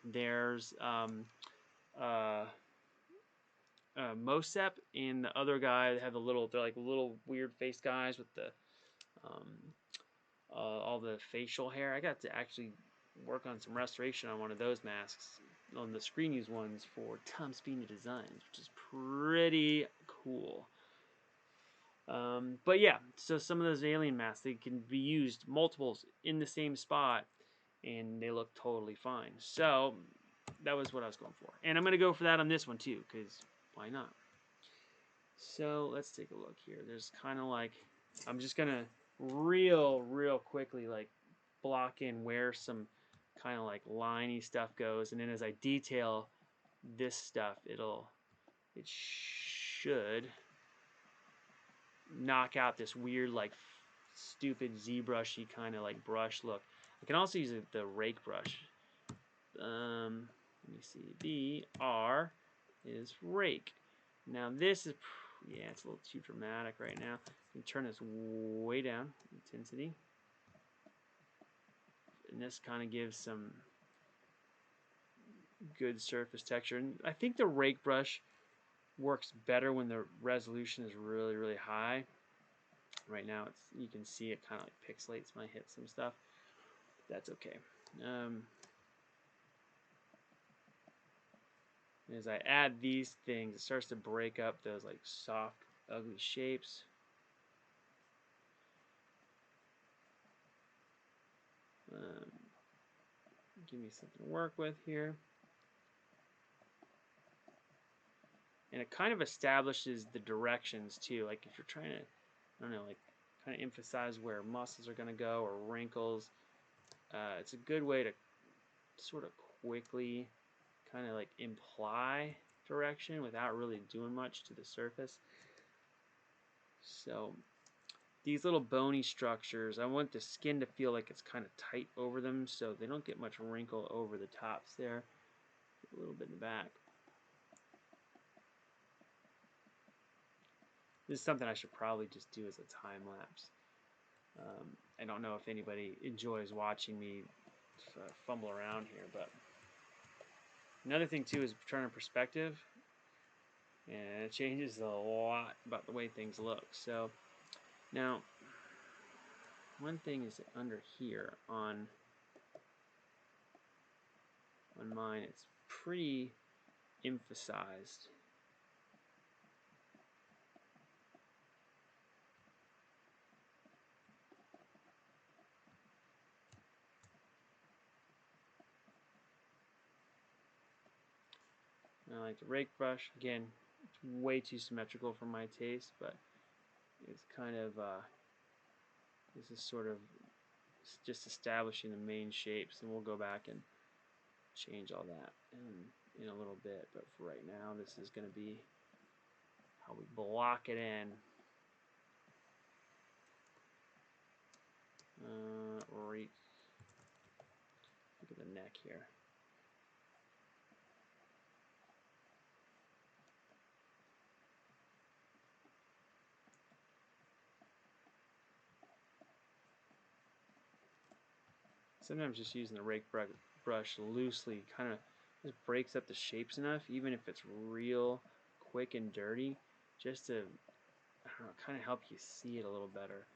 There's Mosep and the other guy that have they're like little weird face guys with the all the facial hair. I got to actually work on some restoration on one of those masks, on the screen use ones for Tom Spina Designs, which is pretty cool. But yeah, so some of those alien masks, they can be used multiples in the same spot, and they look totally fine. So that was what I was going for. And I'm going to go for that on this one too, because why not? So let's take a look here. There's kind of like, I'm just going to real quickly like block in where some kind of like liney stuff goes. And then as I detail this stuff, it should knock out this weird like stupid ZBrushy kind of like brush look. I can also use the Rake Brush. Let me see. BR is Rake. Now this is, yeah, it's a little too dramatic right now. You can turn this way down, intensity. And this kind of gives some good surface texture. And I think the Rake Brush works better when the resolution is really high. Right now, you can see it kind of like pixelates when I hit some stuff. That's okay. As I add these things, it starts to break up those like soft, ugly shapes. Give me something to work with here. And it kind of establishes the directions too. Like if you're trying to, I don't know, like kind of emphasize where muscles are going to go or wrinkles, it's a good way to sort of quickly kind of like imply direction without really doing much to the surface. So these little bony structures, I want the skin to feel like it's kind of tight over them so they don't get much wrinkle over the tops there. A little bit in the back. This is something I should probably just do as a time lapse. I don't know if anybody enjoys watching me fumble around here, but another thing too is turning perspective, and it changes a lot about the way things look. So now, one thing is under here on mine, it's pretty emphasized. I like the Rake Brush. Again, it's way too symmetrical for my taste, but it's kind of, this is sort of just establishing the main shapes, and we'll go back and change all that in a little bit. But for right now, this is going to be how we block it in. Right. Look at the neck here. Sometimes just using the Rake brush loosely kind of just breaks up the shapes enough, even if it's real quick and dirty, just to, I don't know, kind of help you see it a little better.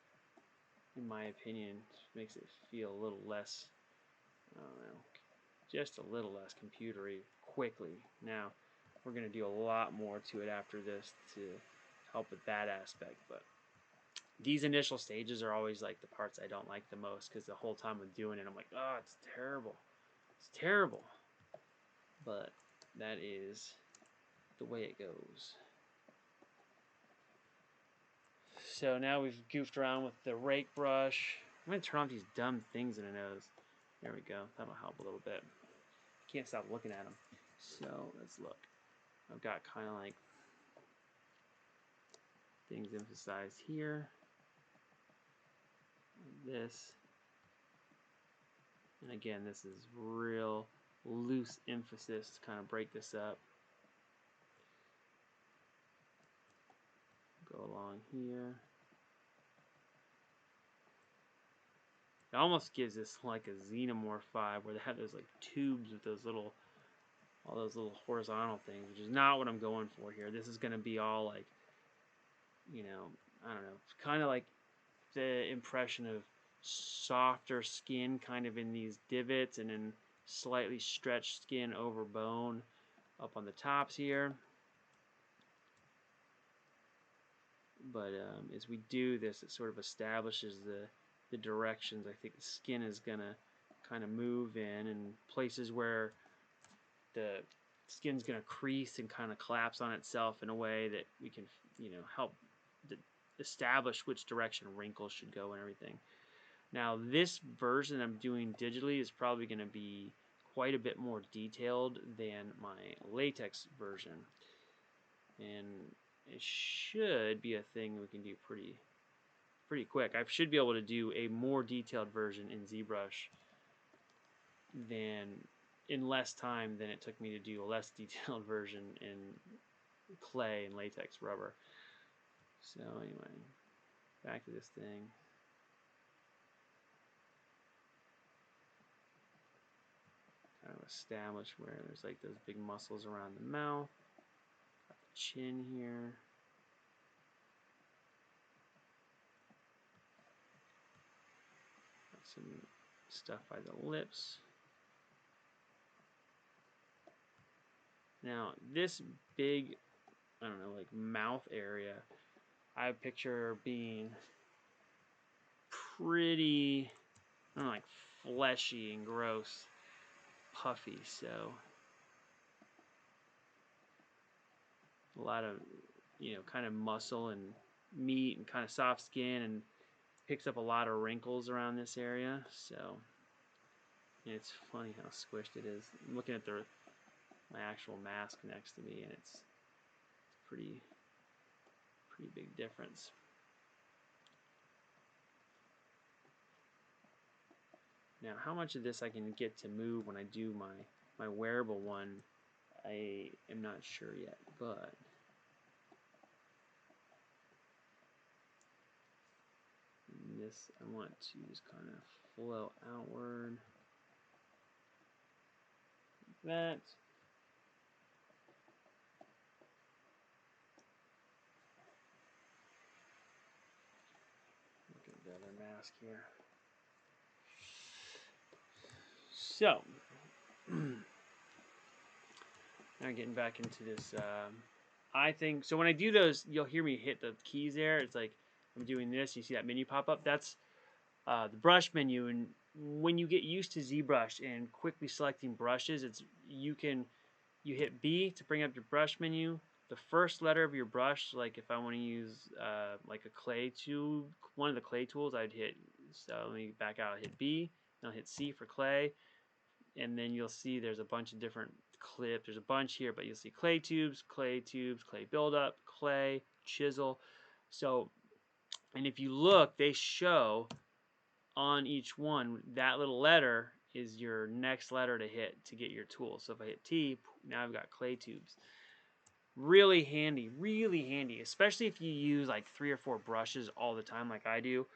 In my opinion, it makes it feel a little less, I don't know, just a little less computery quickly. Now, we're going to do a lot more to it after this to help with that aspect, but these initial stages are always like the parts I don't like the most, because the whole time I'm doing it, I'm like, oh, it's terrible. It's terrible, but that is the way it goes. So now we've goofed around with the rake brush. I'm going to turn off these dumb things in the nose. There we go. That'll help a little bit. Can't stop looking at them. So let's look. I've got kind of like things emphasized here. Like this. And again, this is real loose emphasis to kind of break this up. Go along here. It almost gives this like a xenomorph vibe where they have those like tubes with those little, all those little horizontal things, which is not what I'm going for here. This is going to be all like, you know, I don't know, kind of like the impression of softer skin kind of in these divots and then slightly stretched skin over bone up on the tops here. But as we do this, it sort of establishes the directions I think the skin is going to kind of move in, and places where the skin's going to crease and kind of collapse on itself in a way that we can, you know, help establish which direction wrinkles should go and everything. Now, this version I'm doing digitally is probably going to be quite a bit more detailed than my latex version. And it should be a thing we can do pretty quick. I should be able to do a more detailed version in Zbrush in less time than it took me to do a less detailed version in clay and latex rubber. So anyway, back to this thing. Kind of establish where there's like those big muscles around the mouth. Got the chin here. Got some stuff by the lips. Now this big, I don't know, like mouth area, I picture being pretty, I don't know, like fleshy and gross, puffy. So a lot of, you know, kind of muscle and meat and kind of soft skin, and picks up a lot of wrinkles around this area. So it's funny how squished it is. I'm looking at my actual mask next to me, and it's pretty big difference. Now, how much of this I can get to move when I do my wearable one, I am not sure yet, but this I want to just kind of flow outward like that. Look at the other mask here. So, now getting back into this, I think, so when I do those, you'll hear me hit the keys there. It's like I'm doing this, you see that menu pop up. That's the brush menu, and when you get used to ZBrush and quickly selecting brushes, you hit B to bring up your brush menu. The first letter of your brush, like if I want to use like a clay tube, one of the clay tools, I'd hit, so let me back out, I'll hit B, and I'll hit C for clay, and then you'll see there's a bunch of different clips. There's a bunch here, but you'll see clay tubes, clay buildup, clay, chisel. So, and if you look, they show on each one, that little letter is your next letter to hit to get your tool. So if I hit T, now I've got clay tubes. Really handy, especially if you use like 3 or 4 brushes all the time like I do,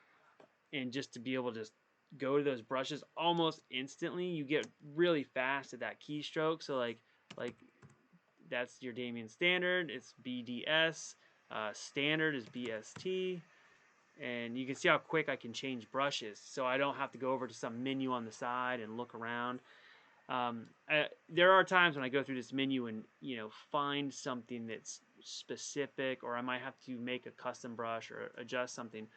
and just to be able to just go to those brushes almost instantly. You get really fast at that keystroke. So like that's your Damien standard, it's BDS, standard is BST, and you can see how quick I can change brushes, so I don't have to go over to some menu on the side and look around. There are times when I go through this menu and, you know, find something that's specific, or I might have to make a custom brush or adjust something,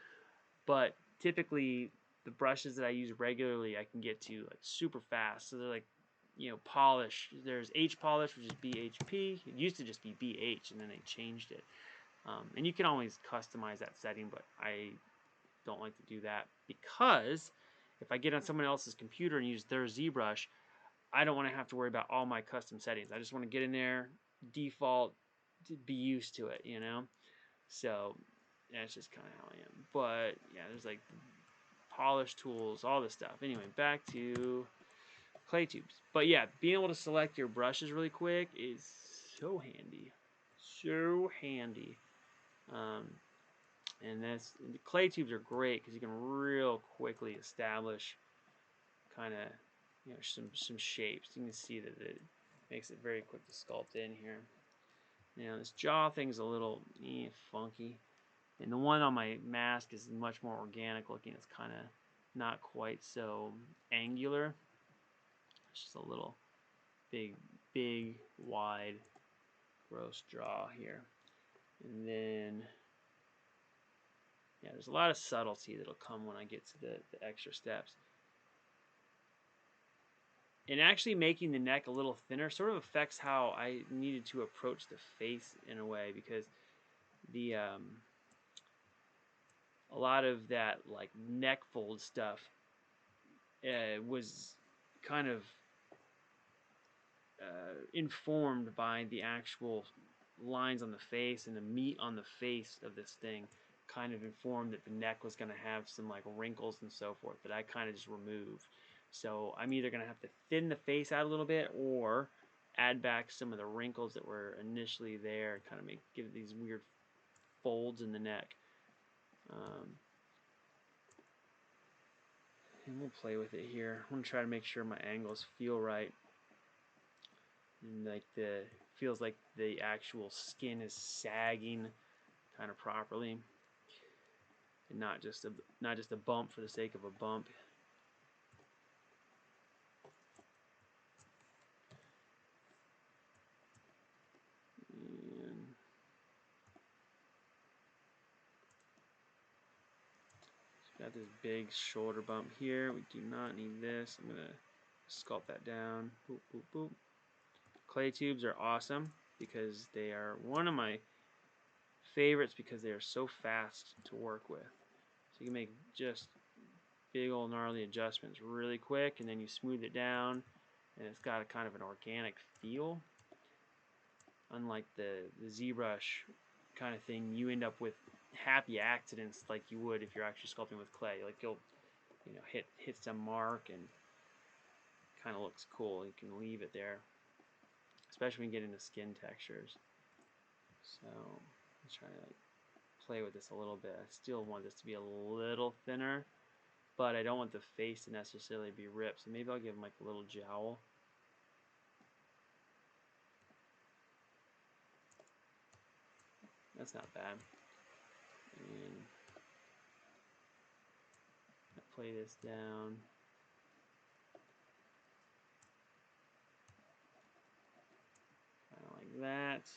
but typically the brushes that I use regularly I can get to like super fast. So they're like you know, polish. There's H polish, which is BHP. It used to just be BH, and then they changed it. And you can always customize that setting, but I don't like to do that because if I get on someone else's computer and use their ZBrush, I don't want to have to worry about all my custom settings. I just want to get in there, default, be used to it, you know? So that's just kind of how I am. But yeah, there's like polish tools, all this stuff. Anyway, back to clay tubes. But yeah, being able to select your brushes really quick is so handy. So handy. And the clay tubes are great because you can real quickly establish kind of, you know, some shapes. You can see that it makes it very quick to sculpt in here. Now this jaw thing's a little funky, and the one on my mask is much more organic looking. It's kind of not quite so angular. It's just a little big, wide, gross jaw here. And then, yeah, there's a lot of subtlety that'll come when I get to the extra steps. And actually making the neck a little thinner sort of affects how I needed to approach the face in a way, because the a lot of that like neck fold stuff was kind of informed by the actual lines on the face, and the meat on the face of this thing kind of informed that the neck was going to have some like wrinkles and so forth that I kind of just removed. So I'm either going to have to thin the face out a little bit or add back some of the wrinkles that were initially there and kind of give these weird folds in the neck. And we'll play with it here. I'm going to try to make sure my angles feel right. And like feels like the actual skin is sagging kind of properly, and not just a bump for the sake of a bump. And got this big shoulder bump here. We do not need this. I'm gonna sculpt that down. Boop, boop, boop. Clay tubes are awesome because they are one of my favorites because they are so fast to work with. So you can make just big old gnarly adjustments really quick, and then you smooth it down, and it's got a kind of an organic feel. Unlike the ZBrush kind of thing, you end up with happy accidents like you would if you're actually sculpting with clay. Like you'll, you know, hit some mark and kind of looks cool. You can leave it there, especially when you get into skin textures. So I'm trying to like play with this a little bit. I still want this to be a little thinner, but I don't want the face to necessarily be ripped. So maybe I'll give him like a little jowl. That's not bad. And play this down. Kind of like that.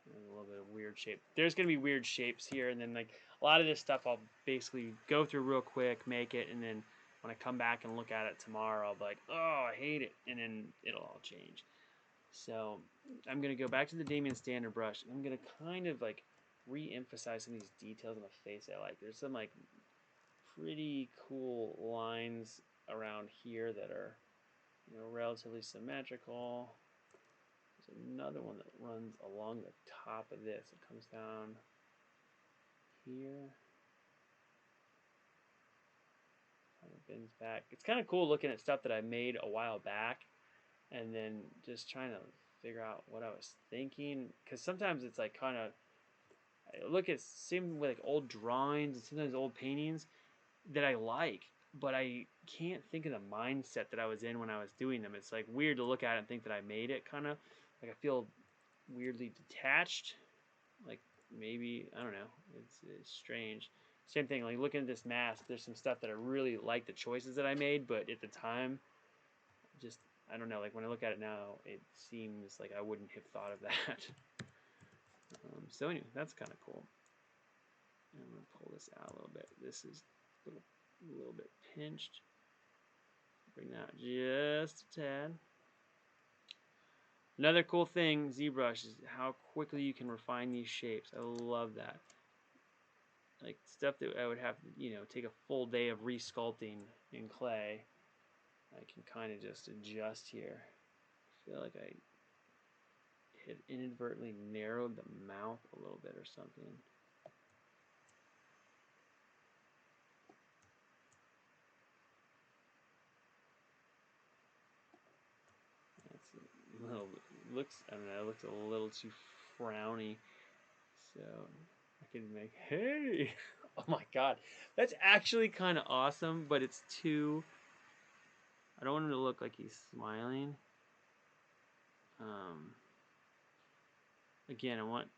There's a little bit of weird shape. There's going to be weird shapes here, and then like a lot of this stuff I'll basically go through real quick, make it, and then when I come back and look at it tomorrow, I'll be like, oh, I hate it, and then it'll all change. So I'm going to go back to the Damien Standard brush, and I'm going to kind of like re-emphasize some of these details on the face I like. There's some like pretty cool lines around here that are, you know, relatively symmetrical. There's another one that runs along the top of this. It comes down here. Kind of bends back. It's kind of cool looking at stuff that I made a while back and then just trying to figure out what I was thinking. Because sometimes it's like kind of, I look at same with like old drawings and sometimes old paintings that I like, but I can't think of the mindset that I was in when I was doing them. It's like weird to look at it and think that I made it, kind of like I feel weirdly detached, like maybe, I don't know, it's strange. Same thing, like looking at this mask, there's some stuff that I really like the choices that I made, but at the time, just, I don't know, like when I look at it now, it seems like I wouldn't have thought of that. So anyway, that's kind of cool. And I'm going to pull this out a little bit. This is a little bit pinched. Bring that just a tad. Another cool thing, ZBrush, is how quickly you can refine these shapes. I love that. Like stuff that I would have to, take a full day of resculpting in clay. I can kind of just adjust here. I feel like I had inadvertently narrowed the mouth a little bit or something. That's a little, I don't know, it looks a little too frowny. So I can make, hey, oh my god, that's actually kind of awesome, but it's too, I don't want him to look like he's smiling. Again, I want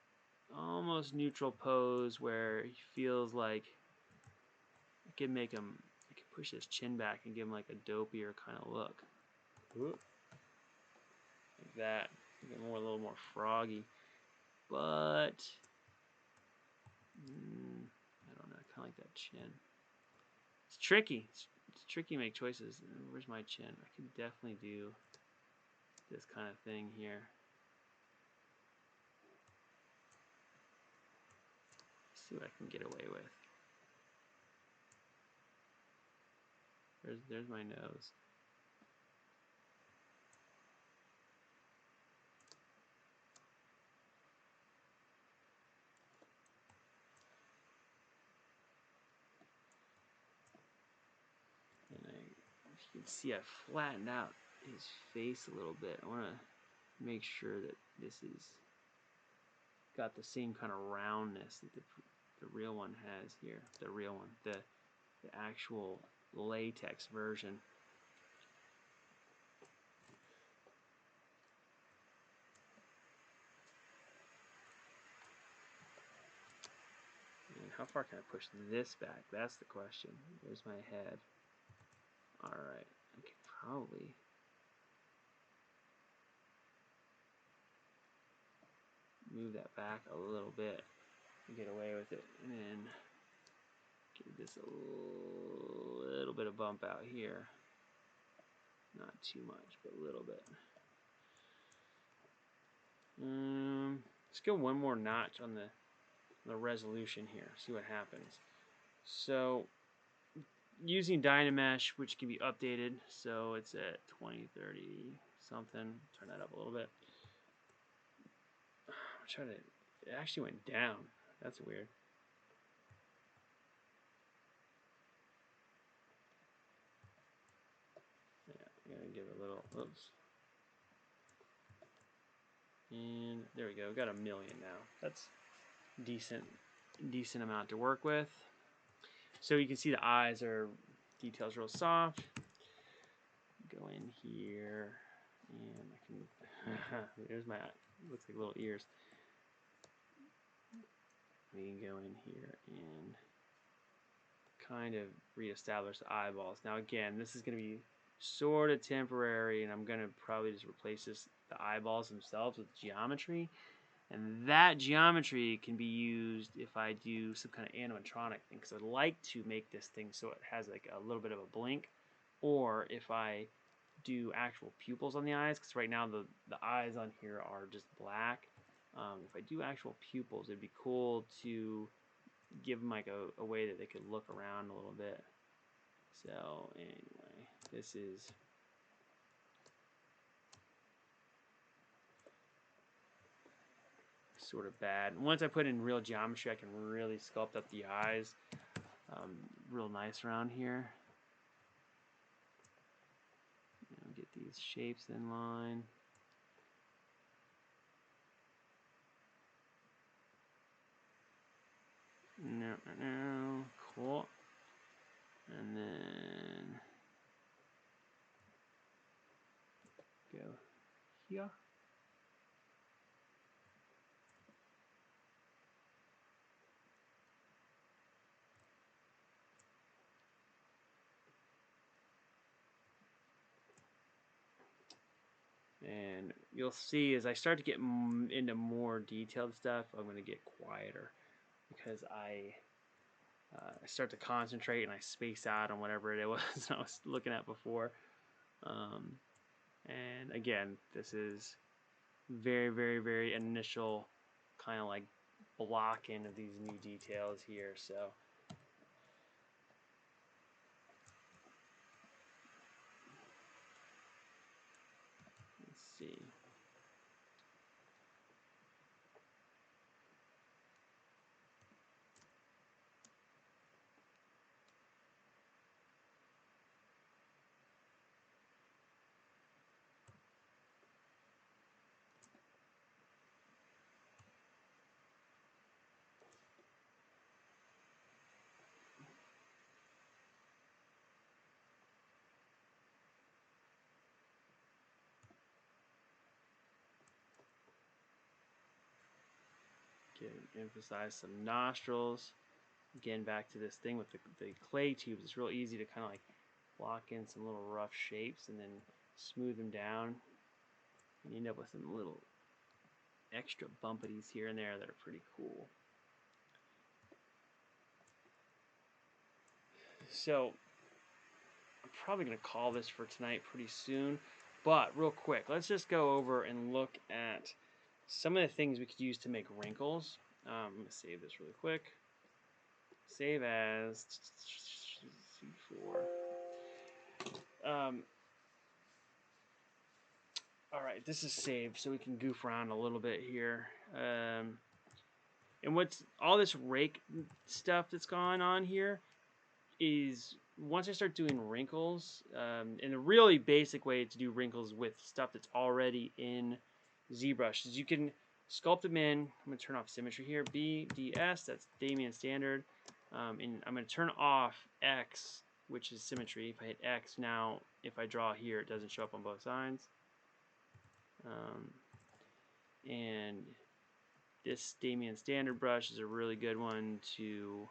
almost neutral pose where he feels like I can make him, I can push his chin back and give him like a dopier kind of look. Like that. Get a little more froggy. But I don't know, I kind of like that chin. It's tricky. It's tricky to make choices. Where's my chin? I can definitely do this kind of thing here. See what I can get away with. There's my nose. And if you can see, I flattened out his face a little bit. I want to make sure that this is got the same kind of roundness that the real one has here. The real one, the actual latex version. And how far can I push this back? That's the question. There's my head. Alright, I could probably move that back a little bit and get away with it. And then give this a little bit of bump out here. Not too much, but a little bit. Let's go one more notch on the resolution here. See what happens. So using Dynamesh, which can be updated, so it's at 2030 something. Turn that up a little bit. I'm trying to. It actually went down. That's weird. Yeah, I'm gonna give it a little. Oops. And there we go. We got 1 million now. That's decent amount to work with. So you can see the eyes are details real soft. Go in here, and I can. There's my. Looks like little ears. We can go in here and kind of reestablish the eyeballs. Now again, this is going to be sort of temporary, and I'm going to probably just replace the eyeballs themselves with geometry. And that geometry can be used if I do some kind of animatronic thing, because I'd like to make this thing so it has like a little bit of a blink, or if I do actual pupils on the eyes, because right now the eyes on here are just black. If I do actual pupils, it'd be cool to give them like a way that they could look around a little bit. So anyway, this is sort of bad. Once I put in real geometry, I can really sculpt up the eyes real nice around here. Get these shapes in line. No, cool. And then go here. And you'll see as I start to get into more detailed stuff, I'm going to get quieter because I I start to concentrate and I space out on whatever it was I was looking at before. And again, this is very, very, very initial kind of like blocking of these new details here. So let's see. Emphasize some nostrils. Again, back to this thing with the clay tubes. It's real easy to kind of like block in some little rough shapes and then smooth them down. And you end up with some little extra bumpities here and there that are pretty cool. So I'm probably going to call this for tonight pretty soon. But real quick, let's just go over and look at some of the things we could use to make wrinkles. I'm going to save this really quick. Save as C4. All right, this is saved, so we can goof around a little bit here. And what's all this rake stuff that's going on here is once I start doing wrinkles, and a really basic way to do wrinkles with stuff that's already in ZBrush is you can sculpt them in. I'm going to turn off symmetry here. BDS, that's Dynamesh standard. And I'm going to turn off X, which is symmetry. If I hit X now, if I draw here, it doesn't show up on both sides. And this Dynamesh standard brush is a really good one to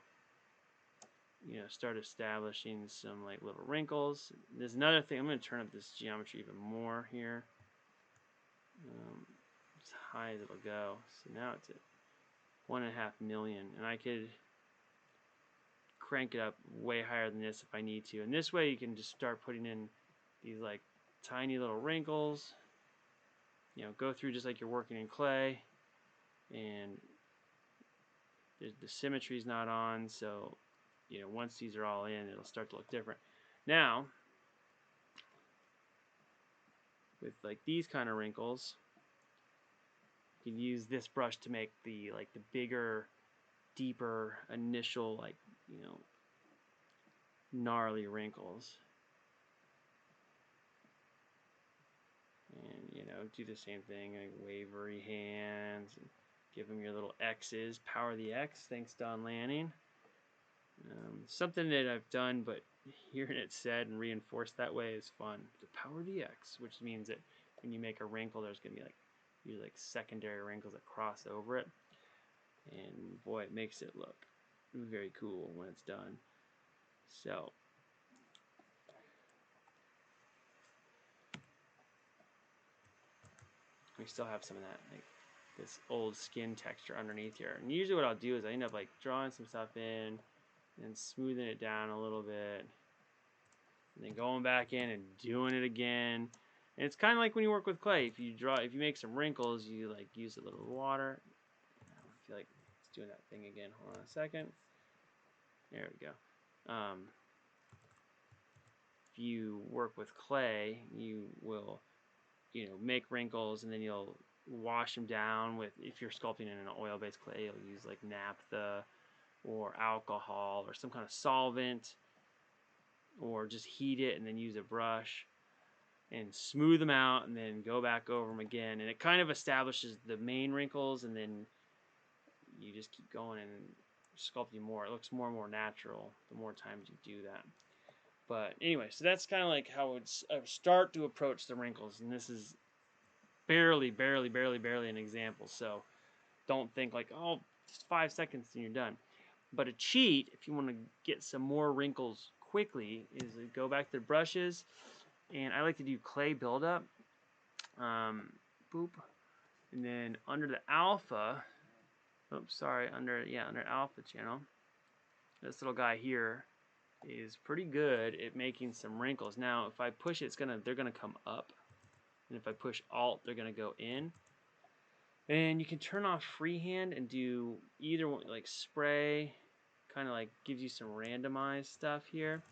start establishing some like little wrinkles. There's another thing. I'm going to turn up this geometry even more here. As high as it'll go. So now it's at 1.5 million, and I could crank it up way higher than this if I need to. And this way you can just start putting in these like tiny little wrinkles. Go through just like you're working in clay, and the symmetry's not on, so once these are all in, it'll start to look different. Now, with like these kind of wrinkles, you can use this brush to make the bigger, deeper initial gnarly wrinkles. And do the same thing, like wavery hands, and give them your little X's. Power the X. Thanks, Don Lanning. Something that I've done, but hearing it said and reinforced that way is fun. The power the X, which means that when you make a wrinkle, there's going to be usually secondary wrinkles that cross over it. And boy, it makes it look very cool when it's done. So we still have some of that, this old skin texture underneath here. And usually what I'll do is I end up drawing some stuff in and smoothing it down a little bit, and then going back in and doing it again. And it's kind of like when you work with clay. If you make some wrinkles, you use a little water. I feel like it's doing that thing again. Hold on a second. There we go. If you work with clay, you will make wrinkles, and then you'll wash them down with, if you're sculpting in an oil-based clay, you'll use naphtha or alcohol or some kind of solvent, or just heat it and then use a brush and smooth them out and then go back over them again. And it kind of establishes the main wrinkles, and then you just keep going and sculpting more. It looks more and more natural the more times you do that. But anyway, so that's kind of how I would start to approach the wrinkles. And this is barely an example. So don't think oh, just 5 seconds and you're done. But a cheat, if you want to get some more wrinkles quickly, is to go back to the brushes. And I like to do clay buildup. Boop. And then under the alpha, under alpha channel, this little guy here is pretty good at making some wrinkles. Now, if I push it, they're gonna come up, and if I push Alt, they're gonna go in. And you can turn off freehand and do either one, like spray, kind of like gives you some randomized stuff here.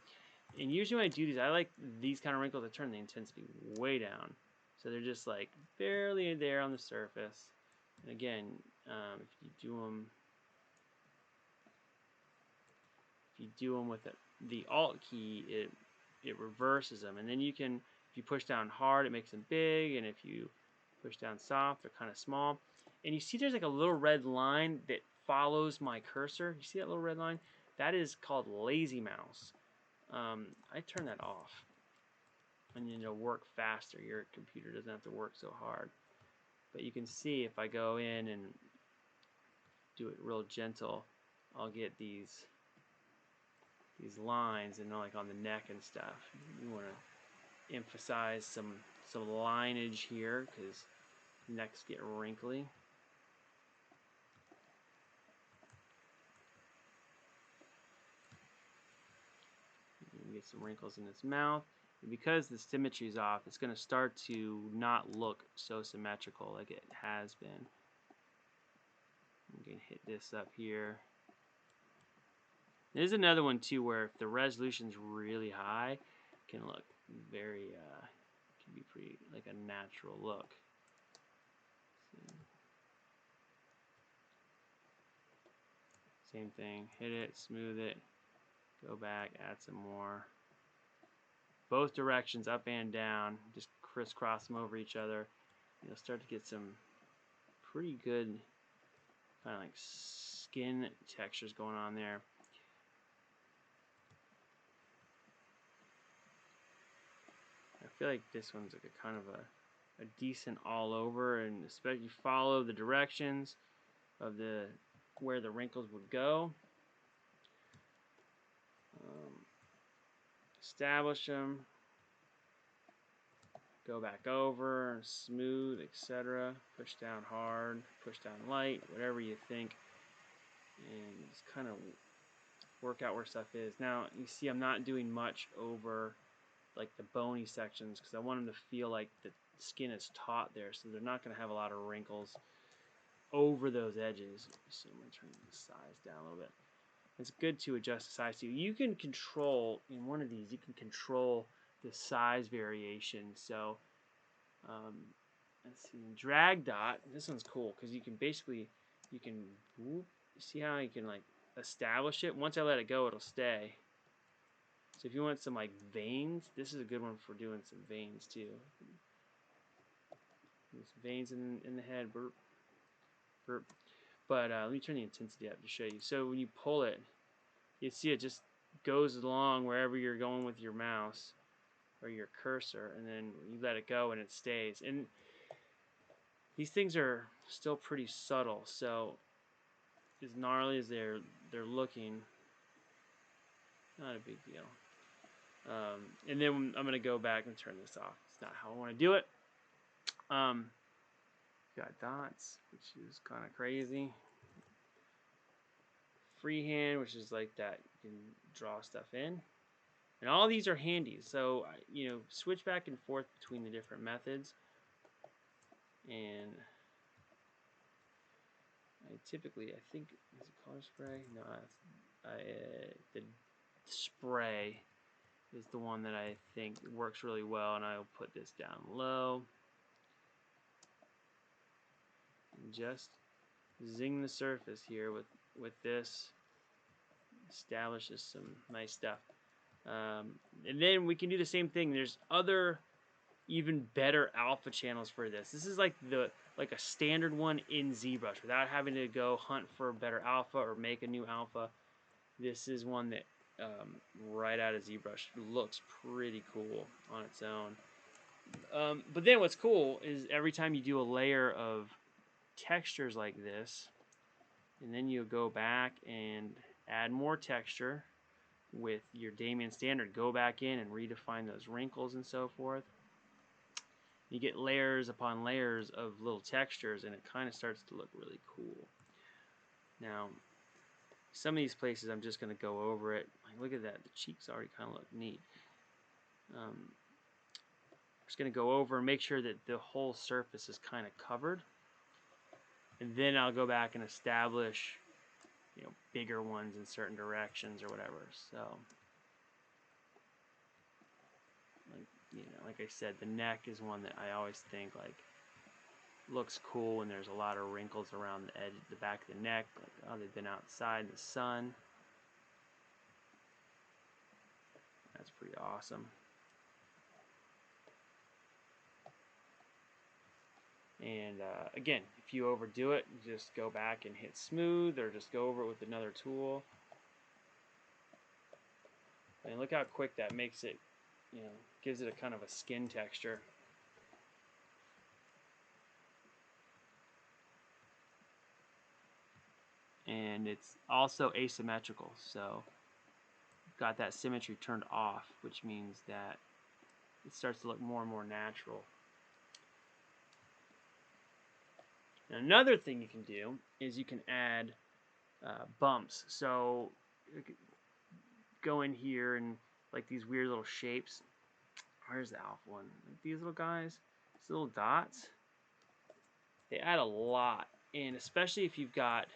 And usually when I do these, I like these kind of wrinkles to turn the intensity way down, so they're just like barely there on the surface. And again, if you do them with the Alt key, it reverses them, and then you can, if you push down hard, it makes them big, and if you push down soft, they're kind of small. And you see there's like a little red line that follows my cursor. You see that little red line? That is called lazy mouse. I turn that off, and then it'll work faster. Your computer doesn't have to work so hard. But you can see if I go in and do it real gentle, I'll get these lines, and like on the neck and stuff. You want to emphasize some lineage here because necks get wrinkly. You can get some wrinkles in its mouth. And because the symmetry is off, it's going to start to not look so symmetrical like it has been. I'm going to hit this up here. There's another one too where if the resolution's really high, it can look very, can be pretty like a natural look. Same thing, hit it, smooth it, go back, add some more. Both directions, up and down, just crisscross them over each other. You'll start to get some pretty good kind of like skin textures going on there. I feel like this one's like a kind of a decent all over, and especially follow the directions of where the wrinkles would go. Establish them, go back over, smooth, etc. Push down hard, push down light, whatever you think, and just kind of work out where stuff is. Now you see I'm not doing much over like the bony sections because I want them to feel like the skin is taut there, so they're not going to have a lot of wrinkles over those edges. So I'm going to turn the size down a little bit. It's good to adjust the size too. You can control, in one of these, you can control the size variation. So let's see, drag dot, this one's cool because you can basically, see how you can like establish it. Once I let it go, it'll stay. So if you want some like veins, this is a good one for doing some veins too. There's veins in the head, burp, burp. But let me turn the intensity up to show you. So when you pull it, you see it just goes along wherever you're going with your mouse or your cursor, and then you let it go and it stays. And these things are still pretty subtle, so as gnarly as they're looking, not a big deal. And then I'm going to go back and turn this off. It's not how I want to do it. Got dots, which is kind of crazy. Freehand, which is like that. You can draw stuff in. And all these are handy. So, switch back and forth between the different methods. And I think, is it color spray? No, the spray is the one that I think works really well, and I'll put this down low. And just zing the surface here with this. Establishes some nice stuff. And then we can do the same thing. There's other even better alpha channels for this. This is like a standard one in Zbrush without having to go hunt for a better alpha or make a new alpha. This is one that right out of Zbrush looks pretty cool on its own. But then what's cool is every time you do a layer of textures like this, and then you go back and add more texture with your Damian standard, go back in and redefine those wrinkles and so forth. You get layers upon layers of little textures, and it kind of starts to look really cool. Now, Some of these places I'm just going to go over it. Like, look at that. The cheeks already kind of look neat. I'm just going to go over and make sure that the whole surface is kind of covered. And then I'll go back and establish, you know, bigger ones in certain directions or whatever. So, like, you know, like I said, the neck is one that I always think like looks cool when there's a lot of wrinkles around the edge, the back of the neck. Like, oh, they've been outside in the sun. That's pretty awesome. And again, if you overdo it, just go back and hit smooth, or just go over it with another tool. And look how quick that makes it, you know, gives it a kind of a skin texture. And it's also asymmetrical, so got that symmetry turned off, which means that it starts to look more and more natural. Now, another thing you can do is you can add bumps. So go in here and like these weird little shapes. Where's the alpha one? Like these little guys, these little dots. They add a lot, and especially if you've got.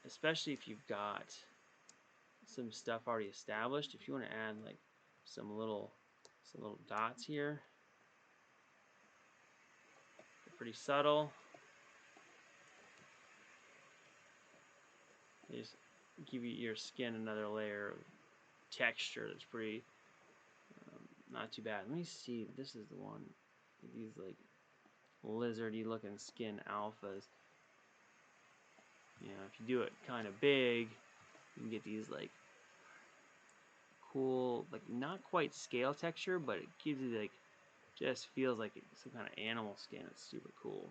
Especially if you've got some stuff already established. If you want to add like some little dots here, they're pretty subtle. They just give your skin another layer of texture that's pretty not too bad. Let me see. This is the one. These like lizardy looking skin alphas. You know, if you do it kind of big, you can get these like cool, like not quite scale texture, but it gives you like, just feels like some kind of animal skin. It's super cool.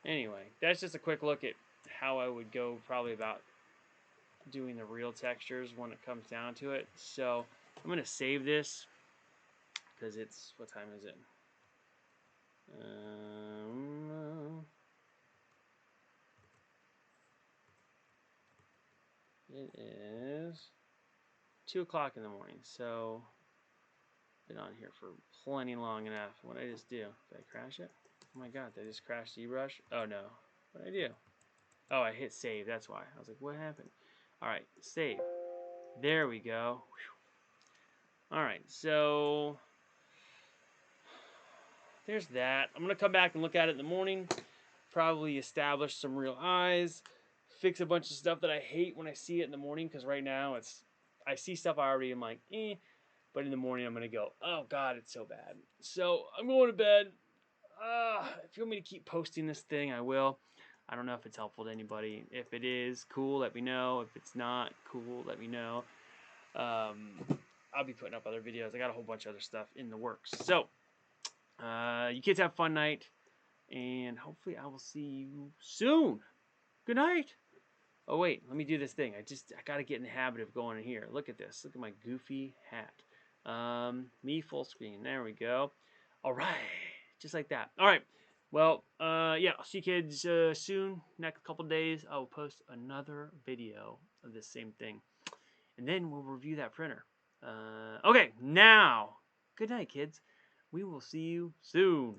Anyway, that's just a quick look at how I would go probably about doing the real textures when it comes down to it. So I'm going to save this because it's, what time is it? It is 2 o'clock in the morning, so been on here for plenty long enough. What did I just do? Did I crash it? Oh my god, did I just crash Zbrush? Oh no. What did I do? Oh, I hit save, that's why. I was like, what happened? Alright, save. There we go. Alright, so there's that. I'm going to come back and look at it in the morning. Probably establish some real eyes. Fix a bunch of stuff that I hate when I see it in the morning, because right now I see stuff I already am like, eh. But in the morning I'm going to go, oh god, it's so bad. So I'm going to bed. If you want me to keep posting this thing, I will. I don't know if it's helpful to anybody. If it is, cool, let me know. If it's not, cool, let me know. I'll be putting up other videos. I got a whole bunch of other stuff in the works. So, you kids have a fun night, and hopefully I will see you soon. Good night. Oh wait, let me do this thing. I got to get in the habit of going in here. Look at this. Look at my goofy hat. Me full screen. There we go. All right, just like that. All right. Well, yeah, I'll see you kids soon. Next couple days, I will post another video of this same thing, and then we'll review that printer. Okay, now, good night, kids. We will see you soon.